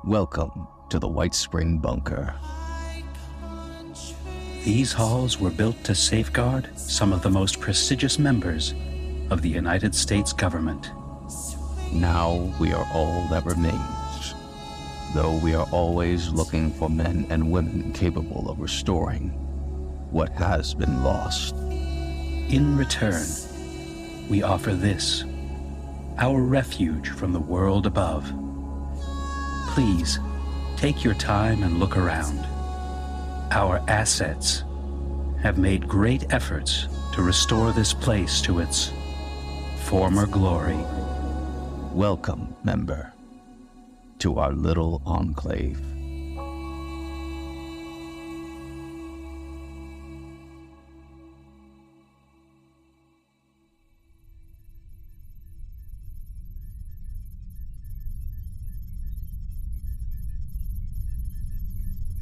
Welcome to the White Spring Bunker. These halls were built to safeguard some of the most prestigious members of the United States government. Now we are all that remains, though we are always looking for men and women capable of restoring what has been lost. In return, we offer this, our refuge from the world above. Please, take your time and look around. Our assets have made great efforts to restore this place to its former glory. Welcome, member, to our little enclave.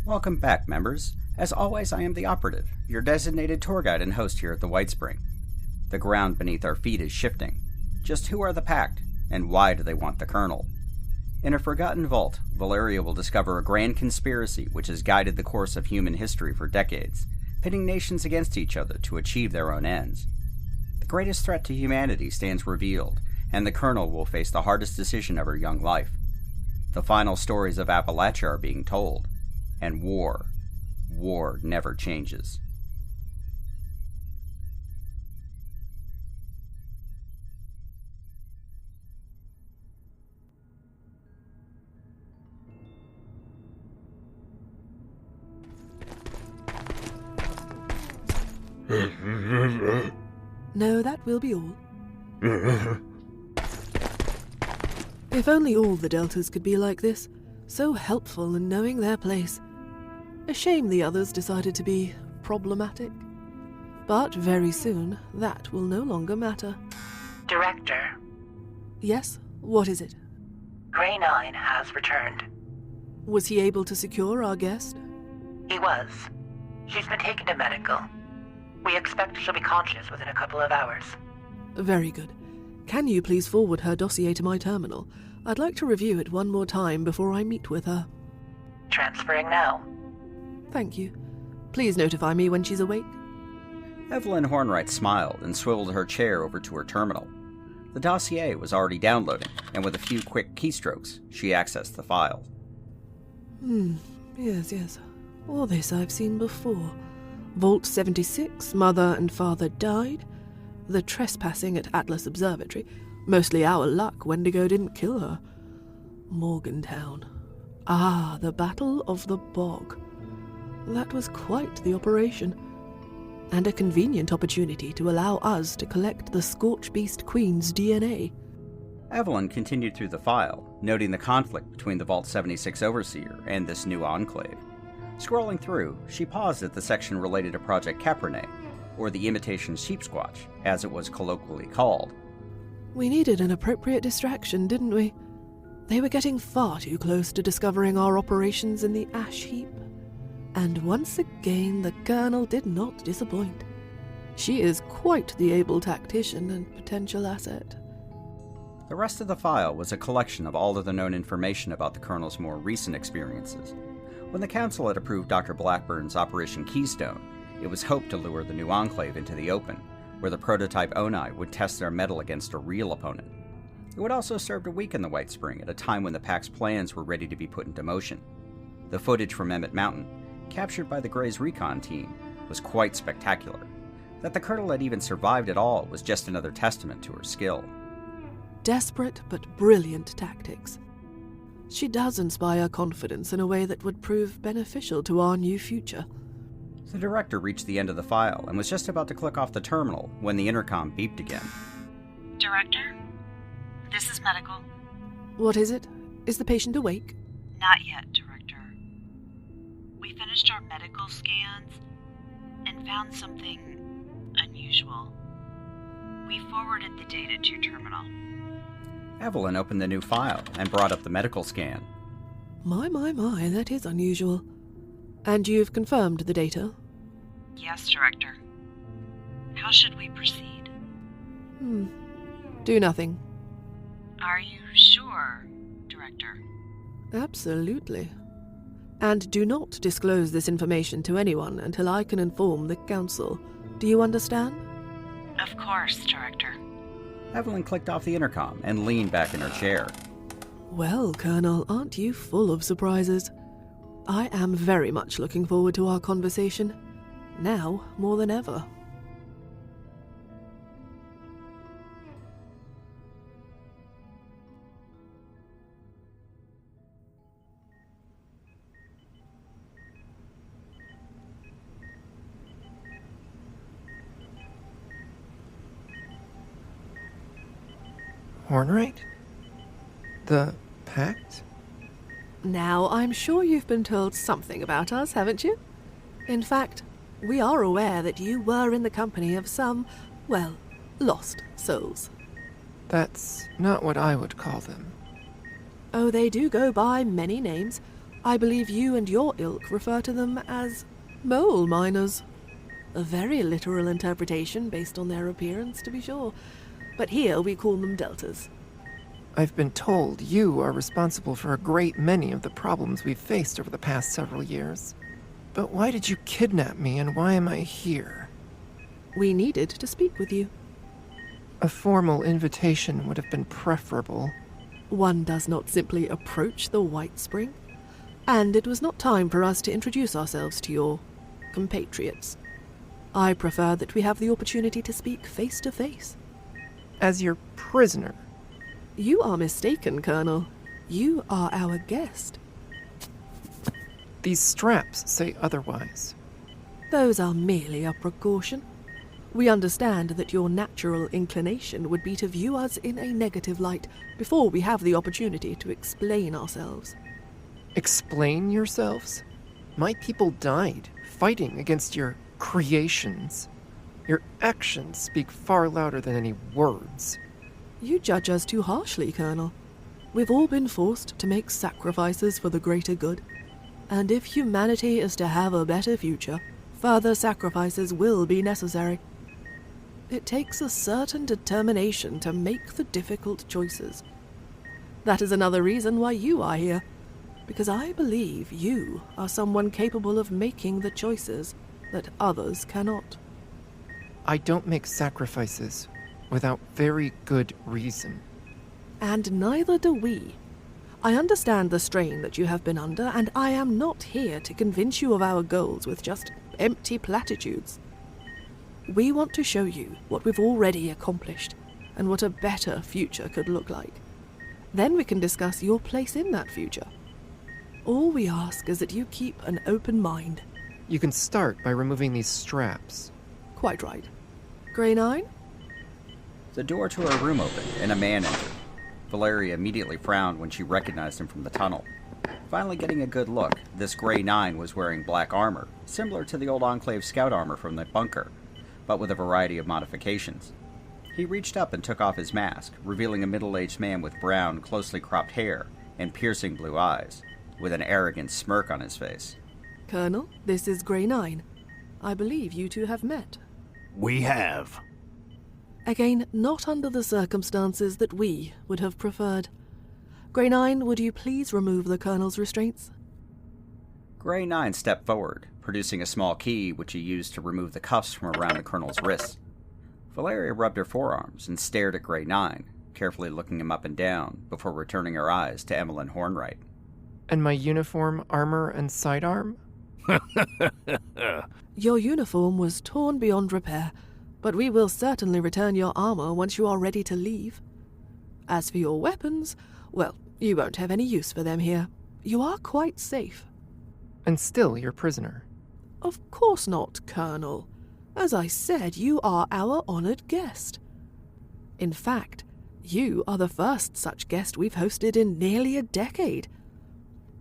Welcome back, members. As always, I am the Operative, your designated tour guide and host here at the White Spring. The ground beneath our feet is shifting. Just who are the PACT, and why do they want the Colonel? In a forgotten vault, Valeria will discover a grand conspiracy which has guided the course of human history for decades, pitting nations against each other to achieve their own ends. The greatest threat to humanity stands revealed, and the Colonel will face the hardest decision of her young life. The final stories of Appalachia are being told. And war never changes. No, that will be all. If only all the Deltas could be like this, so helpful in knowing their place. A shame the others decided to be problematic. But very soon, that will no longer matter. Director, Yes? What is it? Grey 9 has returned. Was he able to secure our guest? He was. She's been taken to medical. We expect she'll be conscious within a couple of hours. Very good. Can you please forward her dossier to my terminal? I'd like to review it one more time before I meet with her. Transferring now. Thank you. Please notify me when she's awake. Evelyn Hornwright smiled and swiveled her chair over to her terminal. The dossier was already downloading, and with a few quick keystrokes, she accessed the file. Yes. All this I've seen before. Vault 76, mother and father died. The trespassing at Atlas Observatory. Mostly our luck Wendigo didn't kill her. Morgantown. Ah, the Battle of the Bog. That was quite the operation. And a convenient opportunity to allow us to collect the Scorchbeast Queen's DNA. Evelyn continued through the file, noting the conflict between the Vault 76 Overseer and this new enclave. Scrolling through, she paused at the section related to Project Capernae, or the Imitation Sheepsquatch, as it was colloquially called. We needed an appropriate distraction, didn't we? They were getting far too close to discovering our operations in the ash heap. And once again, the Colonel did not disappoint. She is quite the able tactician and potential asset. The rest of the file was a collection of all of the known information about the Colonel's more recent experiences. When the Council had approved Dr. Blackburn's Operation Keystone, it was hoped to lure the new enclave into the open, where the prototype Oni would test their mettle against a real opponent. It would also serve to weaken the White Spring at a time when the PACT's plans were ready to be put into motion. The footage from Emmett Mountain, captured by the Grey's recon team, was quite spectacular. That the Colonel had even survived at all was just another testament to her skill. Desperate but brilliant tactics. She does inspire confidence in a way that would prove beneficial to our new future. The director reached the end of the file and was just about to click off the terminal when the intercom beeped again. Director? This is medical. What is it? Is the patient awake? Not yet, Director. We finished our medical scans and found something unusual. We forwarded the data to your terminal. Evelyn opened the new file and brought up the medical scan. My, that is unusual. And you've confirmed the data? Yes, Director. How should we proceed? Do nothing. Are you sure, Director? Absolutely. And do not disclose this information to anyone until I can inform the Council. Do you understand? Of course, Director. Evelyn clicked off the intercom and leaned back in her chair. Well, Colonel, aren't you full of surprises? I am very much looking forward to our conversation. Now, more than ever. Hornwright? The PACT? Now, I'm sure you've been told something about us, haven't you? In fact, we are aware that you were in the company of some, well, lost souls. That's not what I would call them. Oh, they do go by many names. I believe you and your ilk refer to them as mole miners. A very literal interpretation based on their appearance, to be sure. But here we call them deltas. I've been told you are responsible for a great many of the problems we've faced over the past several years. But why did you kidnap me, and why am I here? We needed to speak with you. A formal invitation would have been preferable. One does not simply approach the White Spring. And it was not time for us to introduce ourselves to your compatriots. I prefer that we have the opportunity to speak face to face. As your prisoner. You are mistaken, Colonel. You are our guest. These straps say otherwise. Those are merely a precaution. We understand that your natural inclination would be to view us in a negative light before we have the opportunity to explain ourselves. Explain yourselves? My people died fighting against your creations. Your actions speak far louder than any words. You judge us too harshly, Colonel. We've all been forced to make sacrifices for the greater good. And if humanity is to have a better future, further sacrifices will be necessary. It takes a certain determination to make the difficult choices. That is another reason why you are here, because I believe you are someone capable of making the choices that others cannot. I don't make sacrifices without very good reason. And neither do we. I understand the strain that you have been under, and I am not here to convince you of our goals with just empty platitudes. We want to show you what we've already accomplished, and what a better future could look like. Then we can discuss your place in that future. All we ask is that you keep an open mind. You can start by removing these straps. Quite right. Grey 9? The door to her room opened, and a man entered. Valeria immediately frowned when she recognized him from the tunnel. Finally getting a good look, this Grey 9 was wearing black armor, similar to the old Enclave scout armor from the bunker, but with a variety of modifications. He reached up and took off his mask, revealing a middle-aged man with brown, closely cropped hair and piercing blue eyes, with an arrogant smirk on his face. Colonel, this is Grey 9. I believe you two have met. We have. Again, not under the circumstances that we would have preferred. Grey 9, would you please remove the Colonel's restraints? Grey 9 stepped forward, producing a small key which he used to remove the cuffs from around the Colonel's wrists. Valeria rubbed her forearms and stared at Grey 9, carefully looking him up and down before returning her eyes to Emmeline Hornwright. And my uniform, armor, and sidearm? Your uniform was torn beyond repair, but we will certainly return your armor once you are ready to leave. As for your weapons, well, you won't have any use for them here. You are quite safe. And still your prisoner. Of course not, Colonel. As I said, you are our honored guest. In fact, you are the first such guest we've hosted in nearly a decade.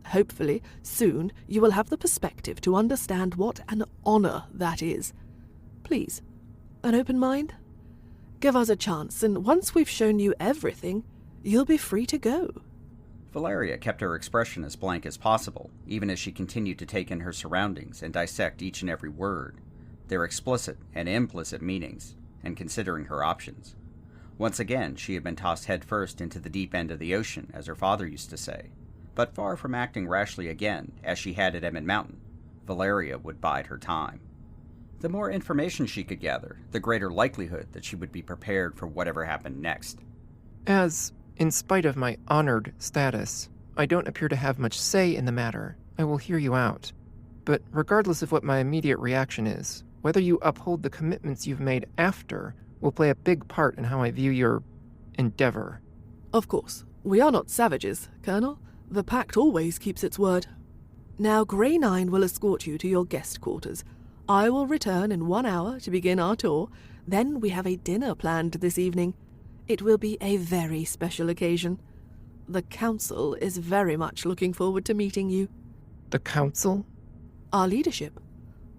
Hopefully, soon you will have the perspective to understand what an honor that is. Please, an open mind? Give us a chance, and once we've shown you everything, you'll be free to go. Valeria kept her expression as blank as possible, even as she continued to take in her surroundings and dissect each and every word, their explicit and implicit meanings, and considering her options. Once again, she had been tossed headfirst into the deep end of the ocean, as her father used to say, But far from acting rashly again, as she had at Emmett Mountain, Valeria would bide her time. The more information she could gather, the greater likelihood that she would be prepared for whatever happened next. As, in spite of my honored status, I don't appear to have much say in the matter, I will hear you out. But regardless of what my immediate reaction is, whether you uphold the commitments you've made after will play a big part in how I view your endeavor. Of course, we are not savages, Colonel. The Pact always keeps its word. Now, Grey 9 will escort you to your guest quarters. I will return in 1 hour to begin our tour. Then we have a dinner planned this evening. It will be a very special occasion. The Council is very much looking forward to meeting you. The Council? Our leadership.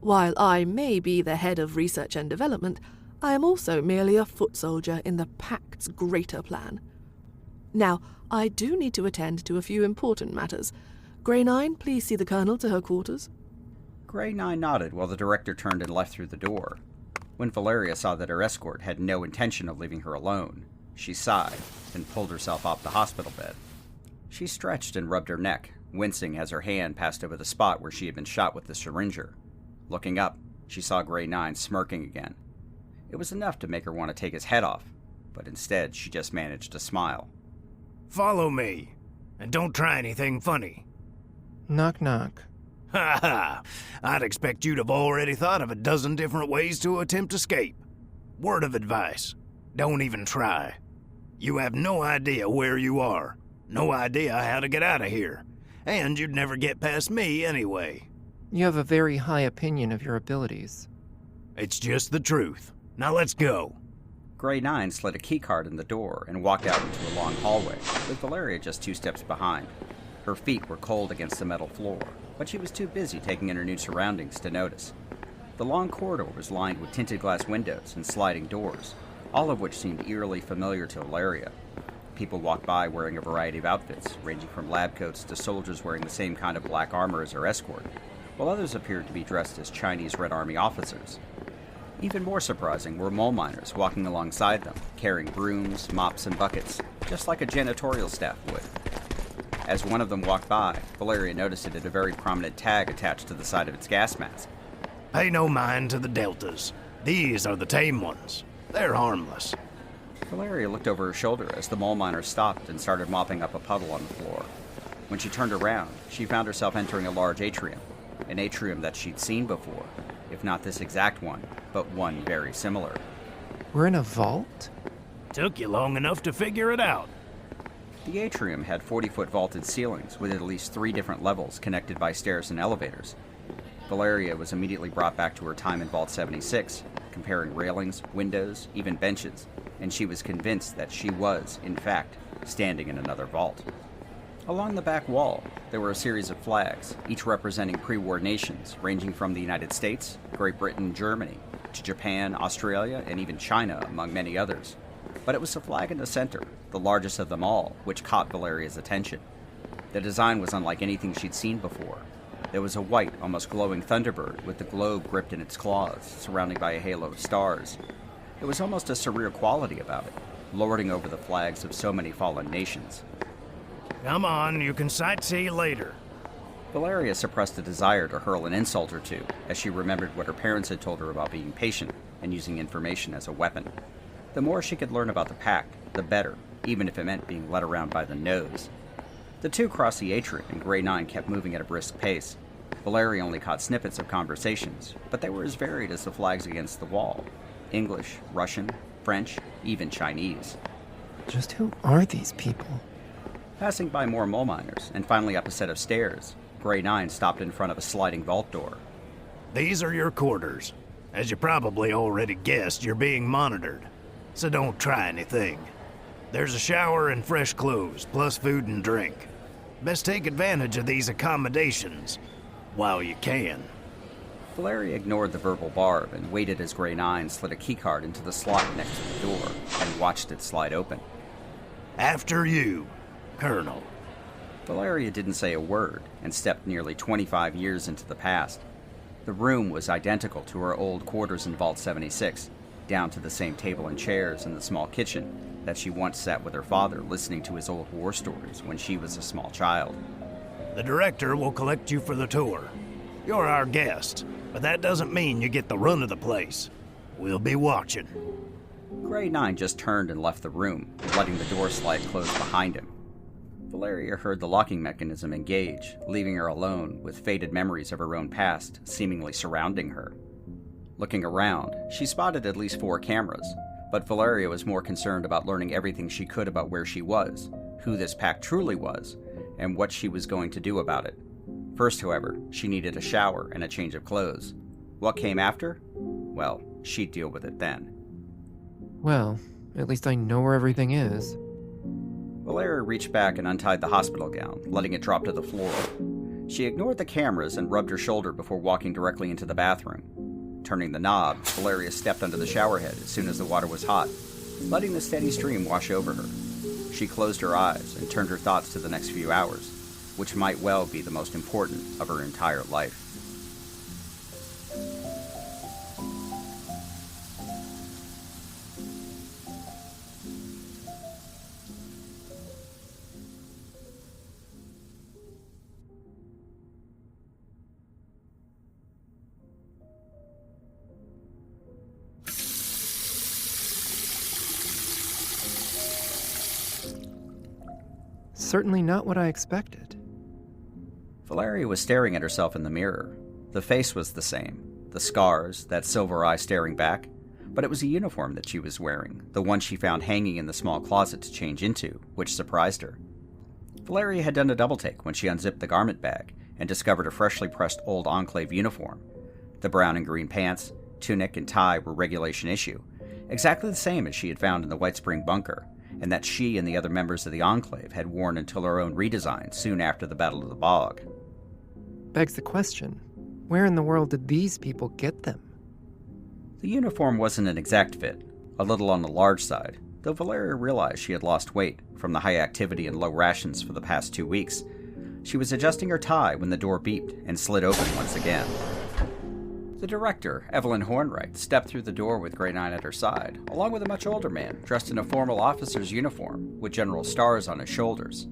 While I may be the head of research and development, I am also merely a foot soldier in the Pact's greater plan. Now, I do need to attend to a few important matters. Grey 9, please see the Colonel to her quarters. Grey 9 nodded while the director turned and left through the door. When Valeria saw that her escort had no intention of leaving her alone, she sighed and pulled herself off the hospital bed. She stretched and rubbed her neck, wincing as her hand passed over the spot where she had been shot with the syringer. Looking up, she saw Grey 9 smirking again. It was enough to make her want to take his head off, but instead she just managed to smile. Follow me, and don't try anything funny. Knock knock. Ha ha! I'd expect you'd have already thought of a dozen different ways to attempt escape. Word of advice, don't even try. You have no idea where you are, no idea how to get out of here, and you'd never get past me anyway. You have a very high opinion of your abilities. It's just the truth. Now let's go. Grey 9 slid a keycard in the door and walked out into a long hallway, with Valeria just 2 steps behind. Her feet were cold against the metal floor, but she was too busy taking in her new surroundings to notice. The long corridor was lined with tinted glass windows and sliding doors, all of which seemed eerily familiar to Valeria. People walked by wearing a variety of outfits, ranging from lab coats to soldiers wearing the same kind of black armor as her escort, while others appeared to be dressed as Chinese Red Army officers. Even more surprising were mole miners walking alongside them, carrying brooms, mops, and buckets, just like a janitorial staff would. As one of them walked by, Valeria noticed it had a very prominent tag attached to the side of its gas mask. Pay no mind to the deltas. These are the tame ones. They're harmless. Valeria looked over her shoulder as the mole miner stopped and started mopping up a puddle on the floor. When she turned around, she found herself entering a large atrium, an atrium that she'd seen before, if not this exact one, but one very similar. We're in a vault? Took you long enough to figure it out. The atrium had 40-foot vaulted ceilings with at least 3 different levels connected by stairs and elevators. Valeria was immediately brought back to her time in Vault 76, comparing railings, windows, even benches, and she was convinced that she was, in fact, standing in another vault. Along the back wall, there were a series of flags, each representing pre-war nations, ranging from the United States, Great Britain, Germany, to Japan, Australia, and even China, among many others. But it was the flag in the center, the largest of them all, which caught Valeria's attention. The design was unlike anything she'd seen before. There was a white, almost glowing thunderbird with the globe gripped in its claws, surrounded by a halo of stars. There was almost a surreal quality about it, lording over the flags of so many fallen nations. Come on, you can sightsee later. Valeria suppressed a desire to hurl an insult or two, as she remembered what her parents had told her about being patient and using information as a weapon. The more she could learn about the Pact, the better, even if it meant being led around by the nose. The two crossed the atrium, and Grey 9 kept moving at a brisk pace. Valeria only caught snippets of conversations, but they were as varied as the flags against the wall. English, Russian, French, even Chinese. Just who are these people? Passing by more mole miners, and finally up a set of stairs, Grey 9 stopped in front of a sliding vault door. These are your quarters. As you probably already guessed, you're being monitored. So don't try anything. There's a shower and fresh clothes, plus food and drink. Best take advantage of these accommodations while you can. Valeria ignored the verbal barb and waited as Grey 9 slid a keycard into the slot next to the door and watched it slide open. After you, Colonel. Valeria didn't say a word and stepped nearly 25 years into the past. The room was identical to her old quarters in Vault 76, down to the same table and chairs in the small kitchen that she once sat with her father listening to his old war stories when she was a small child. The director will collect you for the tour. You're our guest, but that doesn't mean you get the run of the place. We'll be watching. Grey 9 just turned and left the room, letting the door slide close behind him. Valeria heard the locking mechanism engage, leaving her alone with faded memories of her own past seemingly surrounding her. Looking around, she spotted at least 4 cameras, but Valeria was more concerned about learning everything she could about where she was, who this pact truly was, and what she was going to do about it. First, however, she needed a shower and a change of clothes. What came after? Well, she'd deal with it then. Well, at least I know where everything is. Valeria reached back and untied the hospital gown, letting it drop to the floor. She ignored the cameras and rubbed her shoulder before walking directly into the bathroom. Turning the knob, Valeria stepped under the shower head as soon as the water was hot, letting the steady stream wash over her. She closed her eyes and turned her thoughts to the next few hours, which might well be the most important of her entire life. Certainly not what I expected. Valeria was staring at herself in the mirror. The face was the same, the scars, that silver eye staring back, but it was a uniform that she was wearing, the one she found hanging in the small closet to change into, which surprised her. Valeria had done a double-take when she unzipped the garment bag and discovered a freshly pressed old Enclave uniform. The brown and green pants, tunic, and tie were regulation issue, exactly the same as she had found in the White Spring bunker, and that she and the other members of the Enclave had worn until her own redesign soon after the Battle of the Bog. Begs the question, where in the world did these people get them? The uniform wasn't an exact fit, a little on the large side, though Valeria realized she had lost weight from the high activity and low rations for the past 2 weeks. She was adjusting her tie when the door beeped and slid open once again. The director, Evelyn Hornwright, stepped through the door with Grey 9 at her side, along with a much older man dressed in a formal officer's uniform with general stars on his shoulders.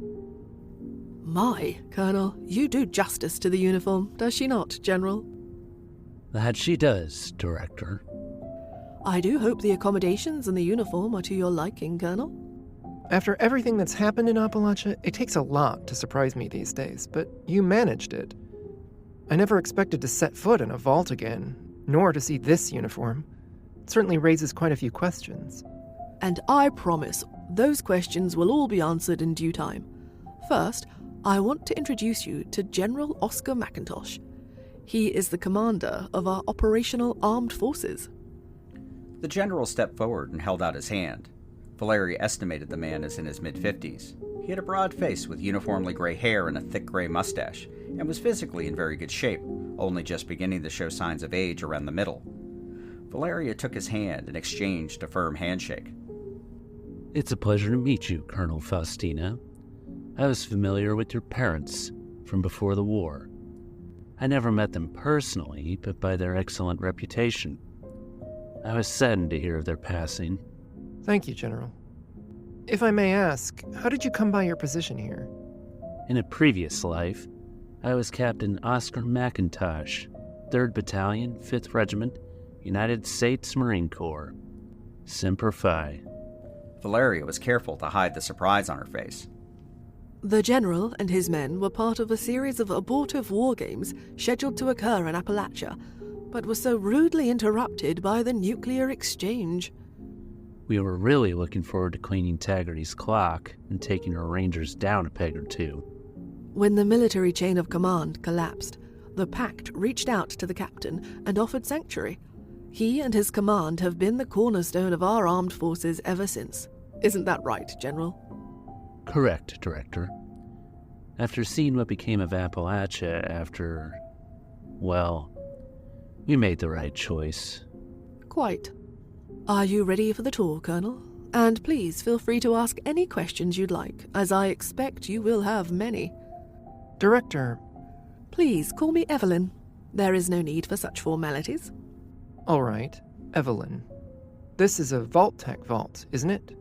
My, Colonel, you do justice to the uniform, does she not, General? That she does, Director. I do hope the accommodations and the uniform are to your liking, Colonel. After everything that's happened in Appalachia, it takes a lot to surprise me these days, but you managed it. I never expected to set foot in a vault again, nor to see this uniform. It certainly raises quite a few questions. And I promise those questions will all be answered in due time. First, I want to introduce you to General Oscar McIntosh. He is the commander of our operational armed forces. The general stepped forward and held out his hand. Valeria estimated the man as in his mid-50s. He had a broad face with uniformly gray hair and a thick gray mustache, and was physically in very good shape, only just beginning to show signs of age around the middle. Valeria took his hand and exchanged a firm handshake. It's a pleasure to meet you, Colonel Faustina. I was familiar with your parents from before the war. I never met them personally, but by their excellent reputation. I was saddened to hear of their passing. Thank you, General. If I may ask, how did you come by your position here? In a previous life, I was Captain Oscar McIntosh, 3rd Battalion, 5th Regiment, United States Marine Corps. Semper Fi. Valeria was careful to hide the surprise on her face. The General and his men were part of a series of abortive war games scheduled to occur in Appalachia, but were so rudely interrupted by the nuclear exchange. We were really looking forward to cleaning Taggarty's clock and taking our Rangers down a peg or two. When the military chain of command collapsed, the PACT reached out to the captain and offered sanctuary. He and his command have been the cornerstone of our armed forces ever since. Isn't that right, General? Correct, Director. After seeing what became of Appalachia we made the right choice. Quite. Are you ready for the tour, Colonel? And please feel free to ask any questions you'd like, as I expect you will have many. Director. Please call me Evelyn. There is no need for such formalities. All right, Evelyn. This is a Vault-Tec vault, isn't it?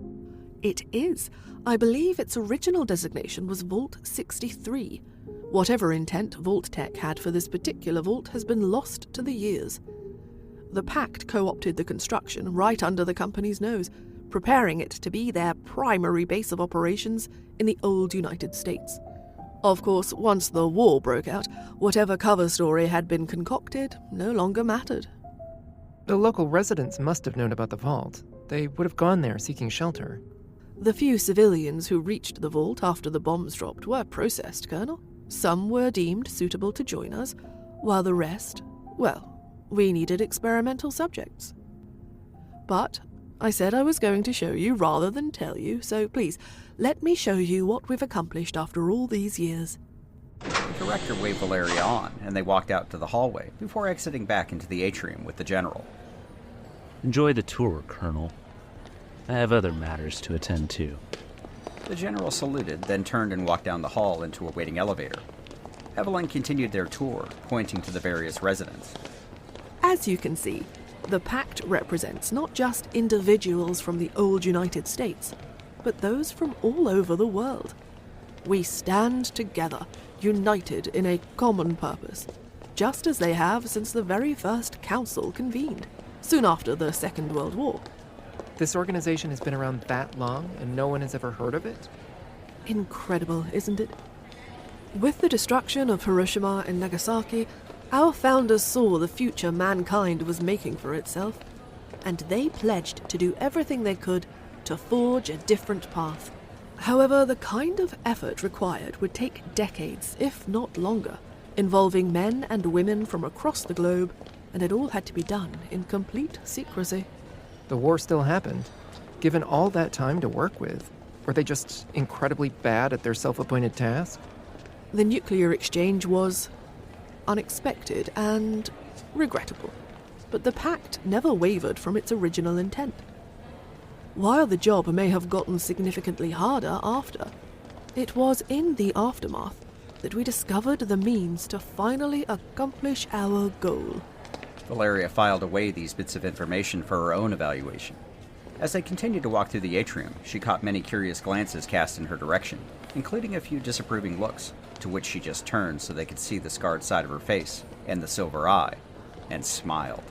It is. I believe its original designation was Vault 63. Whatever intent Vault Tech had for this particular vault has been lost to the years. The PACT co-opted the construction right under the company's nose, preparing it to be their primary base of operations in the old United States. Of course, once the war broke out, whatever cover story had been concocted no longer mattered. The local residents must have known about the vault. They would have gone there seeking shelter. The few civilians who reached the vault after the bombs dropped were processed, Colonel. Some were deemed suitable to join us, while the rest, well, we needed experimental subjects. But I said I was going to show you rather than tell you, so please, let me show you what we've accomplished after all these years. The director waved Valeria on, and they walked out to the hallway before exiting back into the atrium with the general. Enjoy the tour, Colonel. I have other matters to attend to. The general saluted, then turned and walked down the hall into a waiting elevator. Evelyn continued their tour, pointing to the various residents. As you can see, the PACT represents not just individuals from the old United States, but those from all over the world. We stand together, united in a common purpose, just as they have since the very first council convened, soon after the Second World War. This organization has been around that long, and no one has ever heard of it? Incredible, isn't it? With the destruction of Hiroshima and Nagasaki, our founders saw the future mankind was making for itself, and they pledged to do everything they could to forge a different path. However, the kind of effort required would take decades, if not longer, involving men and women from across the globe, and it all had to be done in complete secrecy. The war still happened. Given all that time to work with, were they just incredibly bad at their self-appointed task? The nuclear exchange was unexpected and regrettable, but the PACT never wavered from its original intent. While the job may have gotten significantly harder after, it was in the aftermath that we discovered the means to finally accomplish our goal. Valeria filed away these bits of information for her own evaluation. As they continued to walk through the atrium, she caught many curious glances cast in her direction, including a few disapproving looks, to which she just turned so they could see the scarred side of her face and the silver eye, and smiled.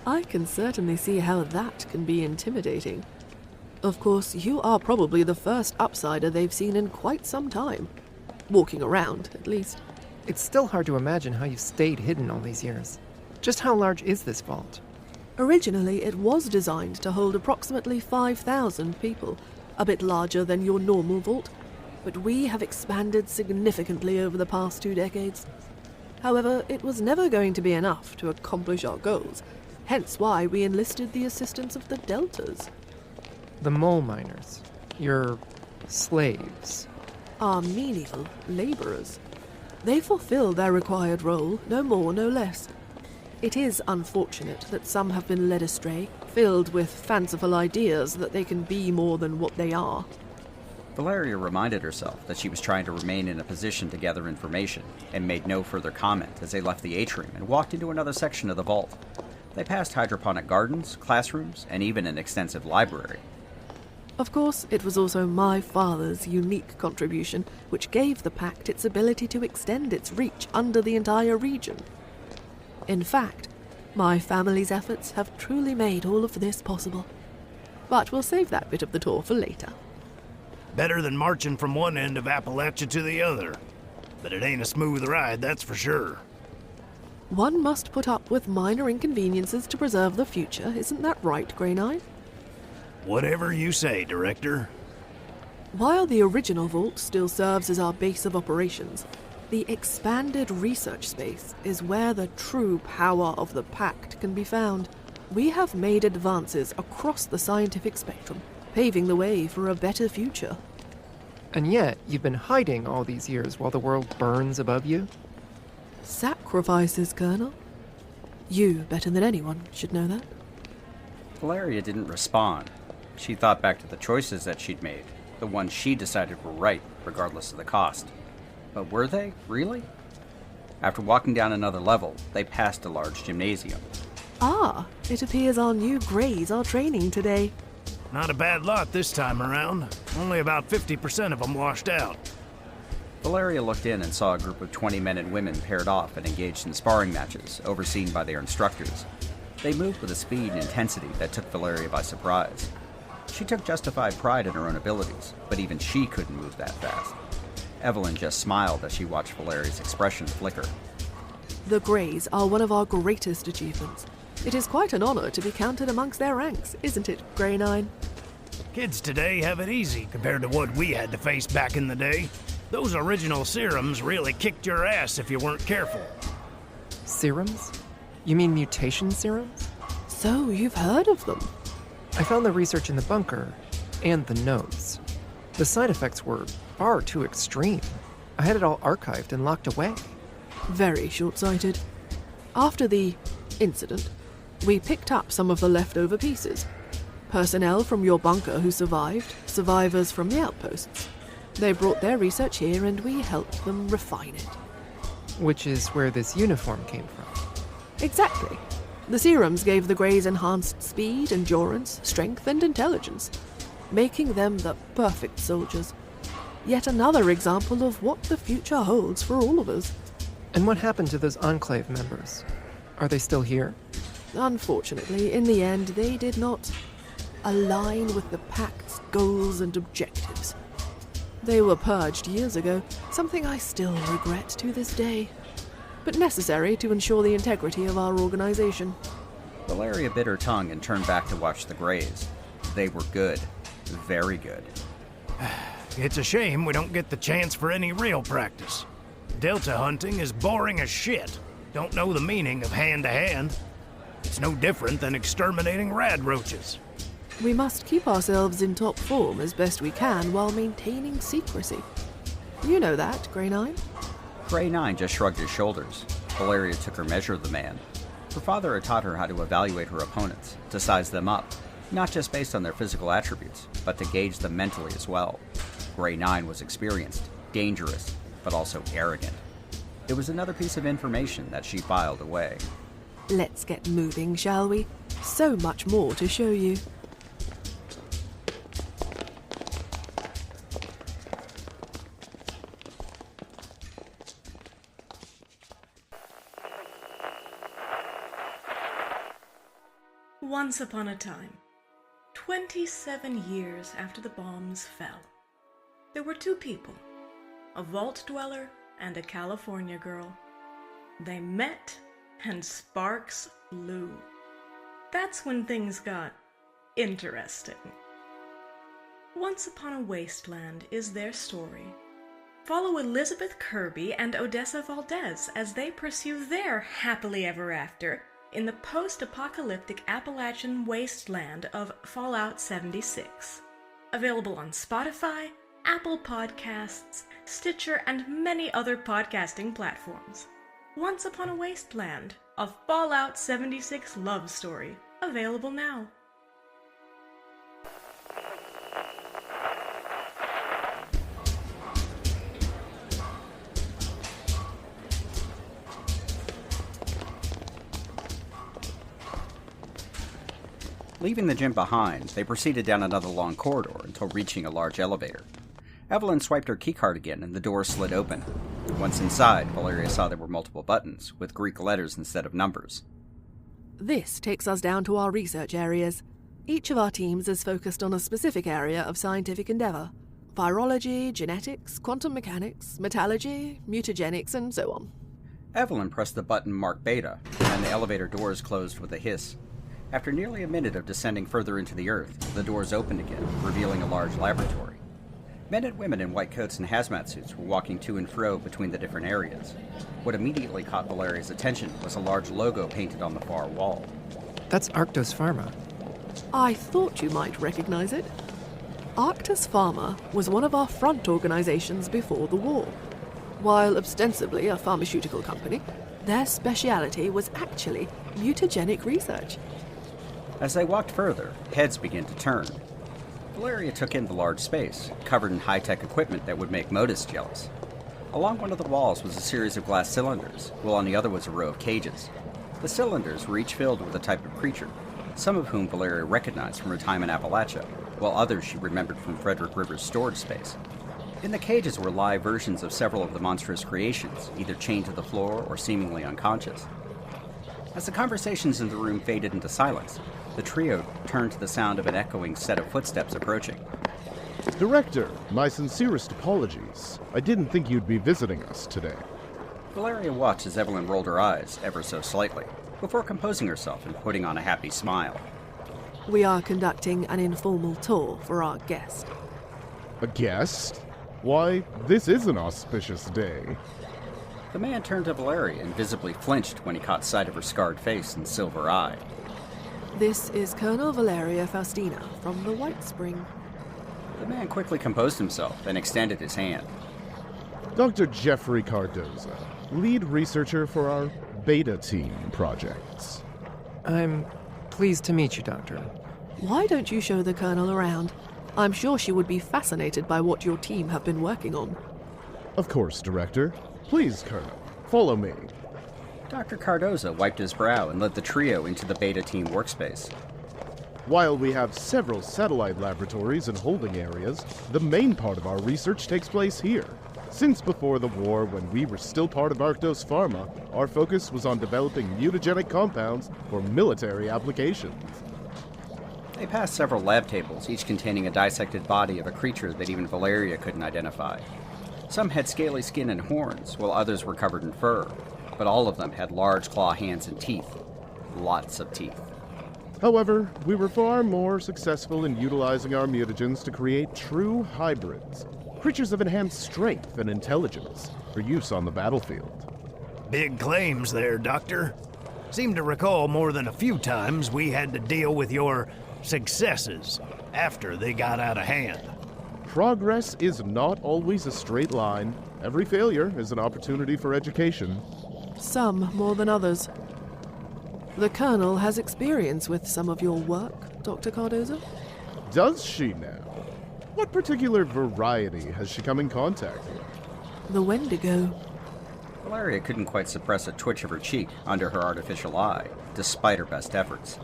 I can certainly see how that can be intimidating. Of course, you are probably the first upsider they've seen in quite some time. Walking around, at least. It's still hard to imagine how you've stayed hidden all these years. Just how large is this vault? Originally, it was designed to hold approximately 5,000 people, a bit larger than your normal vault, but we have expanded significantly over the past 2 decades. However, it was never going to be enough to accomplish our goals, hence why we enlisted the assistance of the Deltas. The mole miners, your slaves, are menial laborers. They fulfill their required role, no more, no less. It is unfortunate that some have been led astray, filled with fanciful ideas that they can be more than what they are. Valeria reminded herself that she was trying to remain in a position to gather information, and made no further comment as they left the atrium and walked into another section of the vault. They passed hydroponic gardens, classrooms, and even an extensive library. Of course, it was also my father's unique contribution which gave the PACT its ability to extend its reach under the entire region. In fact, my family's efforts have truly made all of this possible. But we'll save that bit of the tour for later. Better than marching from one end of Appalachia to the other. But it ain't a smooth ride, that's for sure. One must put up with minor inconveniences to preserve the future, isn't that right, Grey Knight? Whatever you say, Director. While the original vault still serves as our base of operations, the expanded research space is where the true power of the PACT can be found. We have made advances across the scientific spectrum, paving the way for a better future. And yet, you've been hiding all these years while the world burns above you? Sacrifices, Colonel. You, better than anyone, should know that. Valeria didn't respond. She thought back to the choices that she'd made, the ones she decided were right, regardless of the cost. But were they, really? After walking down another level, they passed a large gymnasium. Ah, it appears our new Greys are training today. Not a bad lot this time around. Only about 50% of them washed out. Valeria looked in and saw a group of 20 men and women paired off and engaged in sparring matches, overseen by their instructors. They moved with a speed and intensity that took Valeria by surprise. She took justified pride in her own abilities, but even she couldn't move that fast. Evelyn just smiled as she watched Valeria's expression flicker. The Greys are one of our greatest achievements. It is quite an honor to be counted amongst their ranks, isn't it, Grey 9? Kids today have it easy compared to what we had to face back in the day. Those original serums really kicked your ass if you weren't careful. Serums? You mean mutation serums? So, you've heard of them? I found the research in the bunker, and the notes. The side effects were far too extreme. I had it all archived and locked away. Very short-sighted. After the incident, we picked up some of the leftover pieces. Personnel from your bunker who survived, survivors from the outposts. They brought their research here and we helped them refine it. Which is where this uniform came from. Exactly. The serums gave the Greys enhanced speed, endurance, strength, and intelligence, making them the perfect soldiers. Yet another example of what the future holds for all of us. And what happened to those Enclave members? Are they still here? Unfortunately, in the end, they did not align with the Pact's goals and objectives. They were purged years ago, something I still regret to this day, but necessary to ensure the integrity of our organization. Valeria bit her tongue and turned back to watch the Greys. They were good. Very good. It's a shame we don't get the chance for any real practice. Delta hunting is boring as shit. Don't know the meaning of hand-to-hand. It's no different than exterminating rad roaches. We must keep ourselves in top form as best we can while maintaining secrecy. You know that, Grey 9? Grey 9 just shrugged his shoulders. Valeria took her measure of the man. Her father had taught her how to evaluate her opponents, to size them up, not just based on their physical attributes, but to gauge them mentally as well. Grey 9 was experienced, dangerous, but also arrogant. It was another piece of information that she filed away. Let's get moving, shall we? So much more to show you. Once upon a time, 27 years after the bombs fell, there were two people, a vault dweller and a California girl. They met and sparks flew. That's when things got interesting. Once Upon a Wasteland is their story. Follow Elizabeth Kirby and Odessa Valdez as they pursue their happily ever after in the post-apocalyptic Appalachian wasteland of Fallout 76. Available on Spotify, Apple Podcasts, Stitcher, and many other podcasting platforms. Once Upon a Wasteland, a Fallout 76 love story. Available now. Leaving the gym behind, they proceeded down another long corridor until reaching a large elevator. Evelyn swiped her keycard again and the door slid open. Once inside, Valeria saw there were multiple buttons, with Greek letters instead of numbers. This takes us down to our research areas. Each of our teams is focused on a specific area of scientific endeavor. Virology, genetics, quantum mechanics, metallurgy, mutagenics, and so on. Evelyn pressed the button marked Beta, and the elevator doors closed with a hiss. After nearly a minute of descending further into the earth, the doors opened again, revealing a large laboratory. Men and women in white coats and hazmat suits were walking to and fro between the different areas. What immediately caught Valeria's attention was a large logo painted on the far wall. That's Arctos Pharma. I thought you might recognize it. Arctos Pharma was one of our front organizations before the war. While ostensibly a pharmaceutical company, their speciality was actually mutagenic research. As they walked further, heads began to turn. Valeria took in the large space, covered in high-tech equipment that would make Modus jealous. Along one of the walls was a series of glass cylinders, while on the other was a row of cages. The cylinders were each filled with a type of creature, some of whom Valeria recognized from her time in Appalachia, while others she remembered from Frederick River's storage space. In the cages were live versions of several of the monstrous creations, either chained to the floor or seemingly unconscious. As the conversations in the room faded into silence, the trio turned to the sound of an echoing set of footsteps approaching. Director, my sincerest apologies. I didn't think you'd be visiting us today. Valeria watched as Evelyn rolled her eyes ever so slightly, before composing herself and putting on a happy smile. We are conducting an informal tour for our guest. A guest? Why, this is an auspicious day. The man turned to Valeria and visibly flinched when he caught sight of her scarred face and silver eye. This is Colonel Valeria Faustina from the White Spring. The man quickly composed himself and extended his hand. Dr. Jeffrey Cardoza, lead researcher for our Beta Team projects. I'm pleased to meet you, Doctor. Why don't you show the Colonel around? I'm sure she would be fascinated by what your team have been working on. Of course, Director. Please, Colonel, follow me. Dr. Cardoza wiped his brow and led the trio into the Beta Team workspace. While we have several satellite laboratories and holding areas, the main part of our research takes place here. Since before the war, when we were still part of Arctos Pharma, our focus was on developing mutagenic compounds for military applications. They passed several lab tables, each containing a dissected body of a creature that even Valeria couldn't identify. Some had scaly skin and horns, while others were covered in fur, but all of them had large claw hands and teeth. Lots of teeth. However, we were far more successful in utilizing our mutagens to create true hybrids, creatures of enhanced strength and intelligence, for use on the battlefield. Big claims there, Doctor. Seem to recall more than a few times we had to deal with your successes after they got out of hand. Progress is not always a straight line. Every failure is an opportunity for education. Some more than others. The Colonel has experience with some of your work, Dr. Cardoza. Does she now? What particular variety has she come in contact with? The Wendigo. Valeria couldn't quite suppress a twitch of her cheek under her artificial eye, despite her best efforts.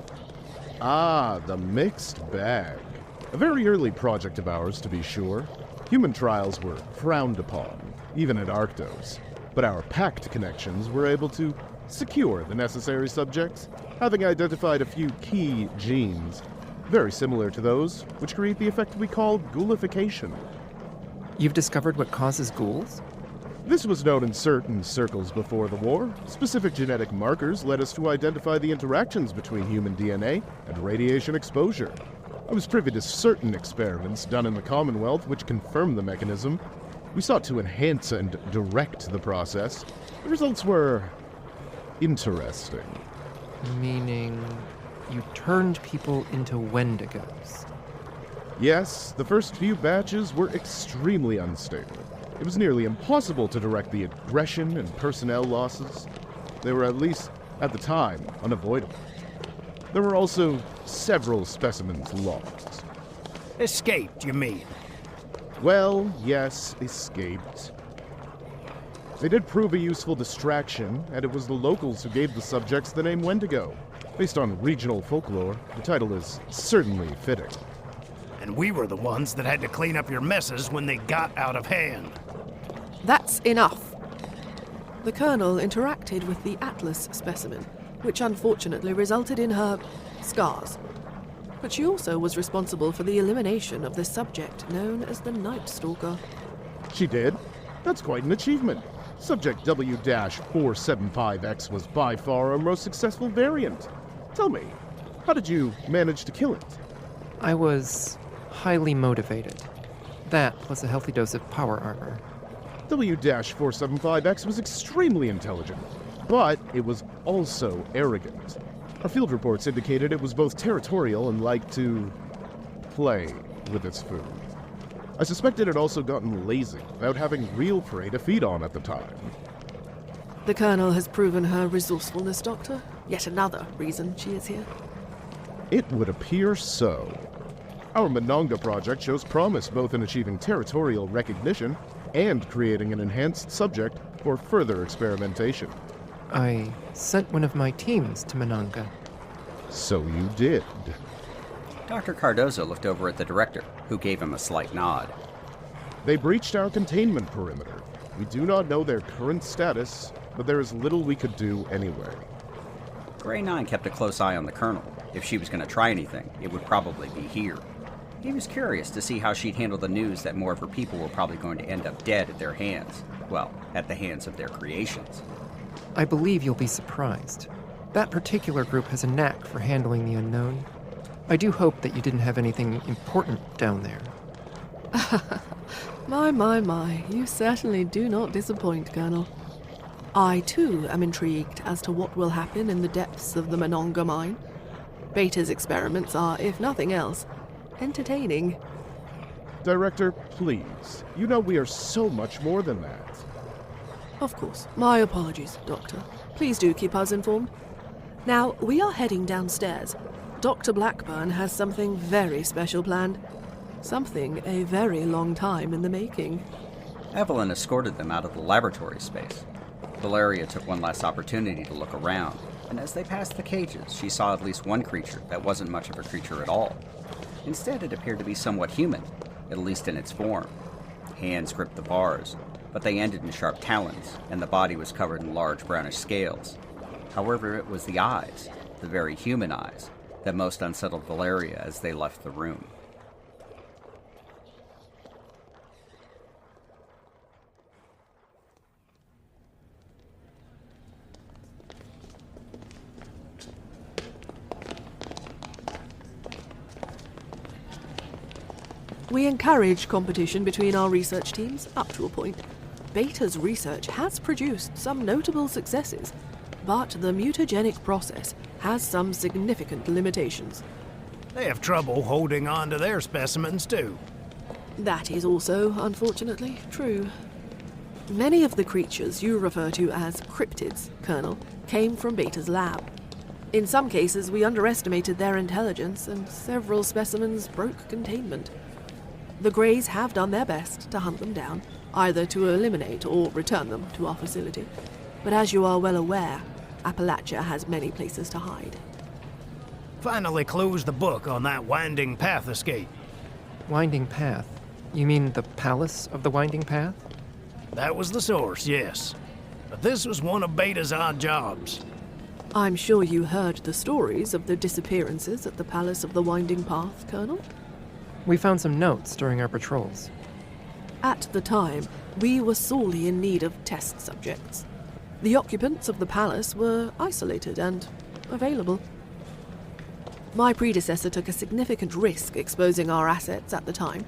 Ah, the mixed bag. A very early project of ours, to be sure. Human trials were frowned upon, even at Arctos. But our PACT connections were able to secure the necessary subjects, having identified a few key genes, very similar to those which create the effect we call ghoulification. You've discovered what causes ghouls? This was known in certain circles before the war. Specific genetic markers led us to identify the interactions between human DNA and radiation exposure. I was privy to certain experiments done in the Commonwealth which confirmed the mechanism. We sought to enhance and direct the process. The results were interesting. Meaning you turned people into Wendigos. Yes, the first few batches were extremely unstable. It was nearly impossible to direct the aggression and personnel losses. They were, at least at the time, unavoidable. There were also several specimens lost. Escaped, you mean? Well, yes, escaped. They did prove a useful distraction, and it was the locals who gave the subjects the name Wendigo. Based on regional folklore, the title is certainly fitting. And we were the ones that had to clean up your messes when they got out of hand. That's enough. The Colonel interacted with the Atlas specimen, which unfortunately resulted in her scars. But she also was responsible for the elimination of the subject known as the Night Stalker. She did? That's quite an achievement. Subject W-475X was by far our most successful variant. Tell me, how did you manage to kill it? I was highly motivated. That, plus a healthy dose of power armor. W-475X was extremely intelligent, but it was also arrogant. Our field reports indicated it was both territorial and liked to play with its food. I suspect it had also gotten lazy without having real prey to feed on at the time. The Colonel has proven her resourcefulness, Doctor. Yet another reason she is here. It would appear so. Our Monongah project shows promise both in achieving territorial recognition and creating an enhanced subject for further experimentation. I sent one of my teams to Monongah. So you did. Dr. Cardoza looked over at the director, who gave him a slight nod. They breached our containment perimeter. We do not know their current status, but there is little we could do anyway. Grey 9 kept a close eye on the Colonel. If she was going to try anything, it would probably be here. He was curious to see how she'd handle the news that more of her people were probably going to end up dead at their hands. Well, at the hands of their creations. I believe you'll be surprised. That particular group has a knack for handling the unknown. I do hope that you didn't have anything important down there. My, you certainly do not disappoint, Colonel. I, too, am intrigued as to what will happen in the depths of the Monongah mine. Beta's experiments are, if nothing else, entertaining. Director, please. You know we are so much more than that. Of course. My apologies, Doctor. Please do keep us informed. Now, we are heading downstairs. Dr. Blackburn has something very special planned. Something a very long time in the making. Evelyn escorted them out of the laboratory space. Valeria took one last opportunity to look around, and as they passed the cages, she saw at least one creature that wasn't much of a creature at all. Instead, it appeared to be somewhat human, at least in its form. Hands gripped the bars, but they ended in sharp talons, and the body was covered in large brownish scales. However, it was the eyes, the very human eyes, that most unsettled Valeria as they left the room. We encourage competition between our research teams, up to a point. Beta's research has produced some notable successes, but the mutagenic process has some significant limitations. They have trouble holding on to their specimens, too. That is also, unfortunately, true. Many of the creatures you refer to as cryptids, Colonel, came from Beta's lab. In some cases, we underestimated their intelligence, and several specimens broke containment. The Greys have done their best to hunt them down, either to eliminate or return them to our facility. But as you are well aware, Appalachia has many places to hide. Finally closed the book on that Winding Path escape. Winding Path? You mean the Palace of the Winding Path? That was the source, yes. But this was one of Beta's odd jobs. I'm sure you heard the stories of the disappearances at the Palace of the Winding Path, Colonel? We found some notes during our patrols. At the time, we were sorely in need of test subjects. The occupants of the palace were isolated and available. My predecessor took a significant risk exposing our assets at the time,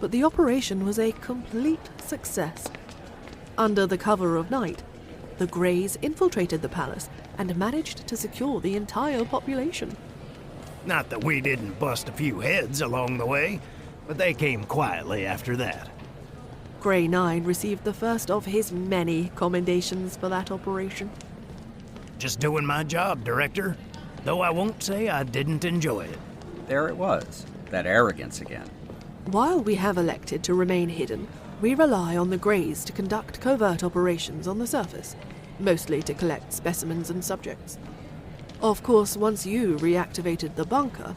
but the operation was a complete success. Under the cover of night, the Greys infiltrated the palace and managed to secure the entire population. Not that we didn't bust a few heads along the way, but they came quietly after that. Grey 9 received the first of his many commendations for that operation. Just doing my job, Director, though I won't say I didn't enjoy it. There it was, that arrogance again. While we have elected to remain hidden, we rely on the Greys to conduct covert operations on the surface, mostly to collect specimens and subjects. Of course, once you reactivated the bunker,